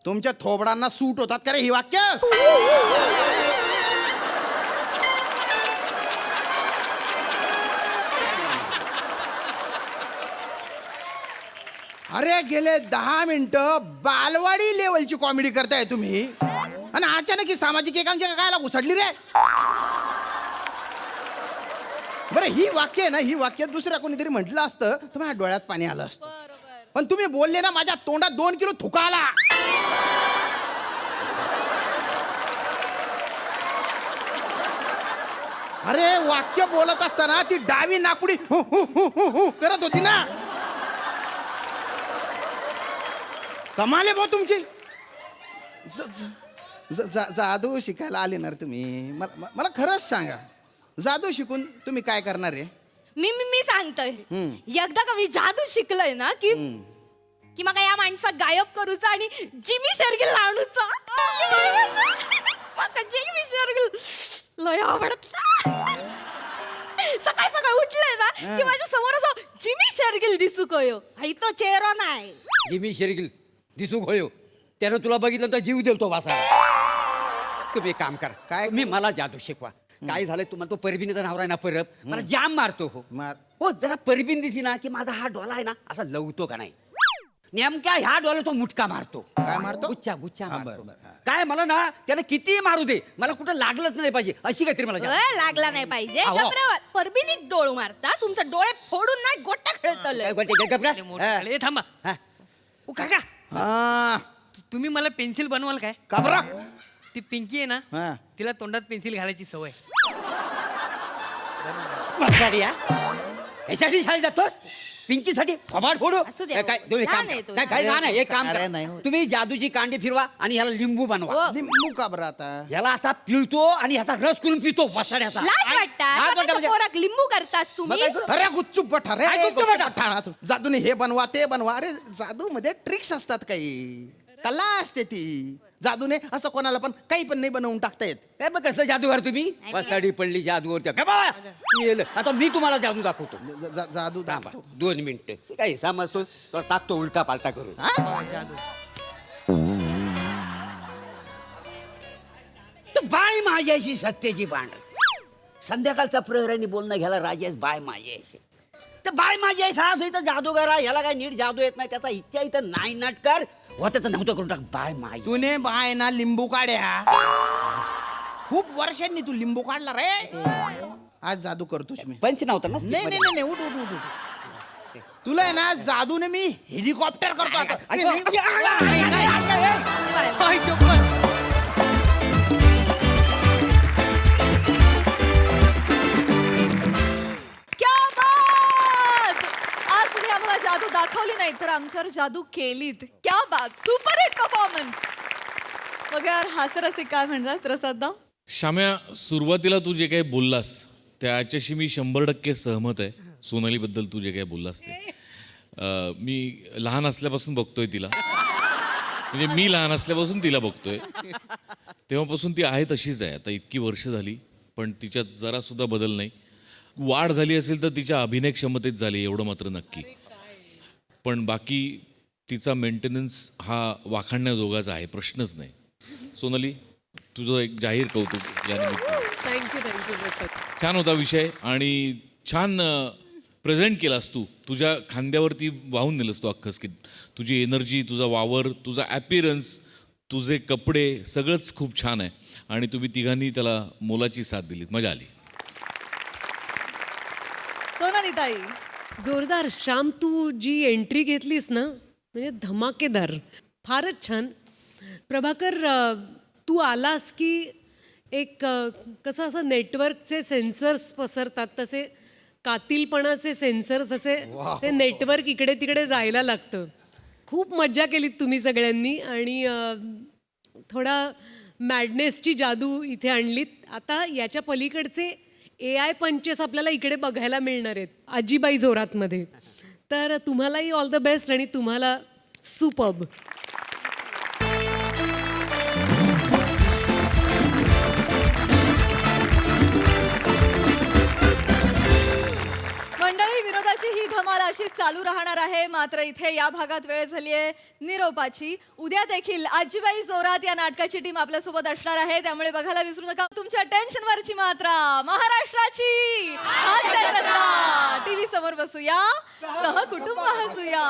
तुमच्या थोबडांना सूट होतात का रे ही वाक्य? अरे गेले 10 मिनिटं बालवाडी लेवलची कॉमेडी करताय तुम्ही आणि अचानक ही सामाजिक एकांकिका कायला घुसडली रे? बरं ही वाक्य आहे ना, ही वाक्य दुसऱ्या कोणीतरी म्हटलं असतं तर माझ्या डोळ्यात पाणी आलं असतं. पण तुम्ही बोलले ना माझ्या तोंडात 2 किलो थुका आला. अरे वाक्य बोलत असताना ती डावी नाकपुडी हु हु हु हु हु करत होती ना. कमाल आहे भाऊ तुमची. जादू शिकायला आले ना रे तुम्ही. मला खरंच सांगा जादू शिकून तुम्ही काय करणार आहे? मी सांगतोय एकदा का मी जादू शिकलोय ना की मग या माणसा गायब करूचा आणि जिमी शेरगिल लावणूचा. मग जिमी शेरगिल लय आवडत. सकाळी सकाळी उठलंय ना की माझ्या समोर असं जिमी शेरगिल दिसू कोयो. आई तो चेहरा नाही जिमी शेरगिल दिसू होयो त्यानं तुला बघितलं तर जीव देतो वासा. तुम्ही एक काम करा काय? मी मला जादू शिकवा. काय झालंय तुम्हाला तो परबिनीचा नवरा आहे ना परब मला जाम मारतो हो. हो जरा परबीन दिसली ना की माझा हा डोला आहे ना असा लवतो का नाही. नेमक्या ह्या डोला तो मुटका मारतो. काय मारतो? गुच्चा गुच्चा हा, मारतो. बरं, बरं. काय मला ना त्यानं किती मारू दे मला कुठं लागलंच नाही पाहिजे अशी काहीतरी मला जादू. लागला नाही पाहिजे. अहो. गबरावर परबिनी डोळ मारता तुमचं डोळे फोडून नाही गोटा काय खेळतलंय. गोष्टी काय लय मोठं झालं. ए, थांबा. हा. ओ काका, हा तुम्ही मला पेन्सिल बनवाल काय? का बरं? ती पिंकी आहे ना, हा. तिला तोंडात पेन्सिल घालायची सवय. वासाडी, हा? ह्यासाठी शाळेत जातोस पिंकीसाठी फबाड फोडू. असू दे. काय तुम्ही छान काम आहे करा. तो. नाही, काही घाण आहे. एक काम अरे, करा. नाही होत. तुम्ही जादूची कांडी फिरवा आणि ह्याला लिंबू बनवा. हो. लिंबू का बरं आता? ह्याला असा पिळतो आणि ह्याचा रस करून पितो वसाड्याचा. लाज वाटतात म्हणजे- पोराक लिंबू करतास तुम्ही. मग काय करू? अरे गुच्चूप पठा रे. काय गुच्चूप पठा? पठाणा तू. जादूने हे बनवा ते बनवा. अरे जादू मध्ये ट्रिक्स असतात काही, कला असते ती. जादूने असं कोणाला पण काही पण नाही बनवून टाकता येत. काय मग कसलं जादूगार तुम्ही वसाडी पडली जादूवर आता मी तुम्हाला जादू दाखवतो. जादू थांबा दाखवतो. 2 मिनिटं काही समजतो तर टाकतो उलटा पालटा करून. हा? जादू. तर बाय माझ्याशी सत्तेची भांड. संध्याकाळचा प्रहरांनी बोलणं घ्यायला राजेश बाय माझ्याशी. तर बाय माझ्याशी हा इथं जादूगारा ह्याला काय नीट जादू येत नाही त्याचा इच्छा इथं नाही नाटकर होतं तर नव्हतं करून टाक बाय माय. तूने बाय ना लिंबू काढ्या. खूप वर्षांनी तू लिंबू काढला रे. आज जादू करतोस मी. पंच नव्हता ना नाही नाही नाही उठ उठ उठ उठ. तुला आहे ना जादूने मी हेलिकॉप्टर करतो आता. आई शपथ. क्या दाखवली नाही तर आमच्यावर जादू केलीत. क्या बात, सुपर हिट परफॉर्मन्स. बघा हास्यरसिक काय म्हणतात प्रसाद. श्याम्या, सुरुवातीला तू जे काही बोललास त्याच्याशी मी 100% सहमत आहे. सोनालीबद्दल तू जे काही बोललास ते मी लहान असल्यापासून बघतोय तिला, म्हणजे मी लहान असल्यापासून तिला बघतोय, तेव्हापासून ती आहे तशीच आहे. आता इतकी वर्ष झाली पण तिच्यात जरासुद्धा बदल नाही. वाढ झाली असेल तर तिच्या अभिनय क्षमतेत झाली एवढं मात्र नक्की. पण बाकी तिचा मेंटेनन्स हा वाखाणण्याजोगाचा आहे, प्रश्नच नाही. सोनाली, तुझं एक जाहीर कौतुक या निमित्तानं. थँक्यू प्रसाद. छान होता विषय आणि छान प्रेझेंट केलास तू. तुझ्या खांद्यावरती वाहून नेलंस तू अख्खं स्किट. तुझी एनर्जी, तुझा वावर, तुझा ॲपिरन्स, तुझे कपडे सगळंच खूप छान आहे आणि तुम्ही तिघांनी त्याला मोलाची साथ दिलीत. मजा आली. सोनाली ताई, जोरदार. श्याम, तू जी एंट्री घेतलीस ना, म्हणजे धमाकेदार, फारच छान. प्रभाकर, तू आलास की एक कसं असं नेटवर्कचे सेन्सर्स पसरतात तसे कातिलपणाचे सेन्सर्स असे ते नेटवर्क इकडे तिकडे जायला लागतं. खूप मज्जा केलीत तुम्ही सगळ्यांनी आणि थोडा मॅडनेसची जादू इथे आणलीत. आता याच्या पलीकडचे AI पंचेस आपल्याला इकडे बघायला मिळणार आहेत आजीबाई जोरातमध्ये. तर तुम्हालाही ऑल द बेस्ट आणि तुम्हाला सुपर्ब. मंडळी, विनोदाची ही धमाल अशीच चालू राहणार आहे. मात्र इथे या भागात वेळ झाली आहे निरोपाची. उद्या देखील आजीबाई जोरात या नाटकाची टीम आपल्यासोबत असणार आहे, त्यामुळे बघायला विसरू नका. तुमच्या टेन्शनवरची मात्रा महाराष्ट्राची हास्यरत्ना. टीव्ही समोर बसूया, सहकुटुंब हसूया.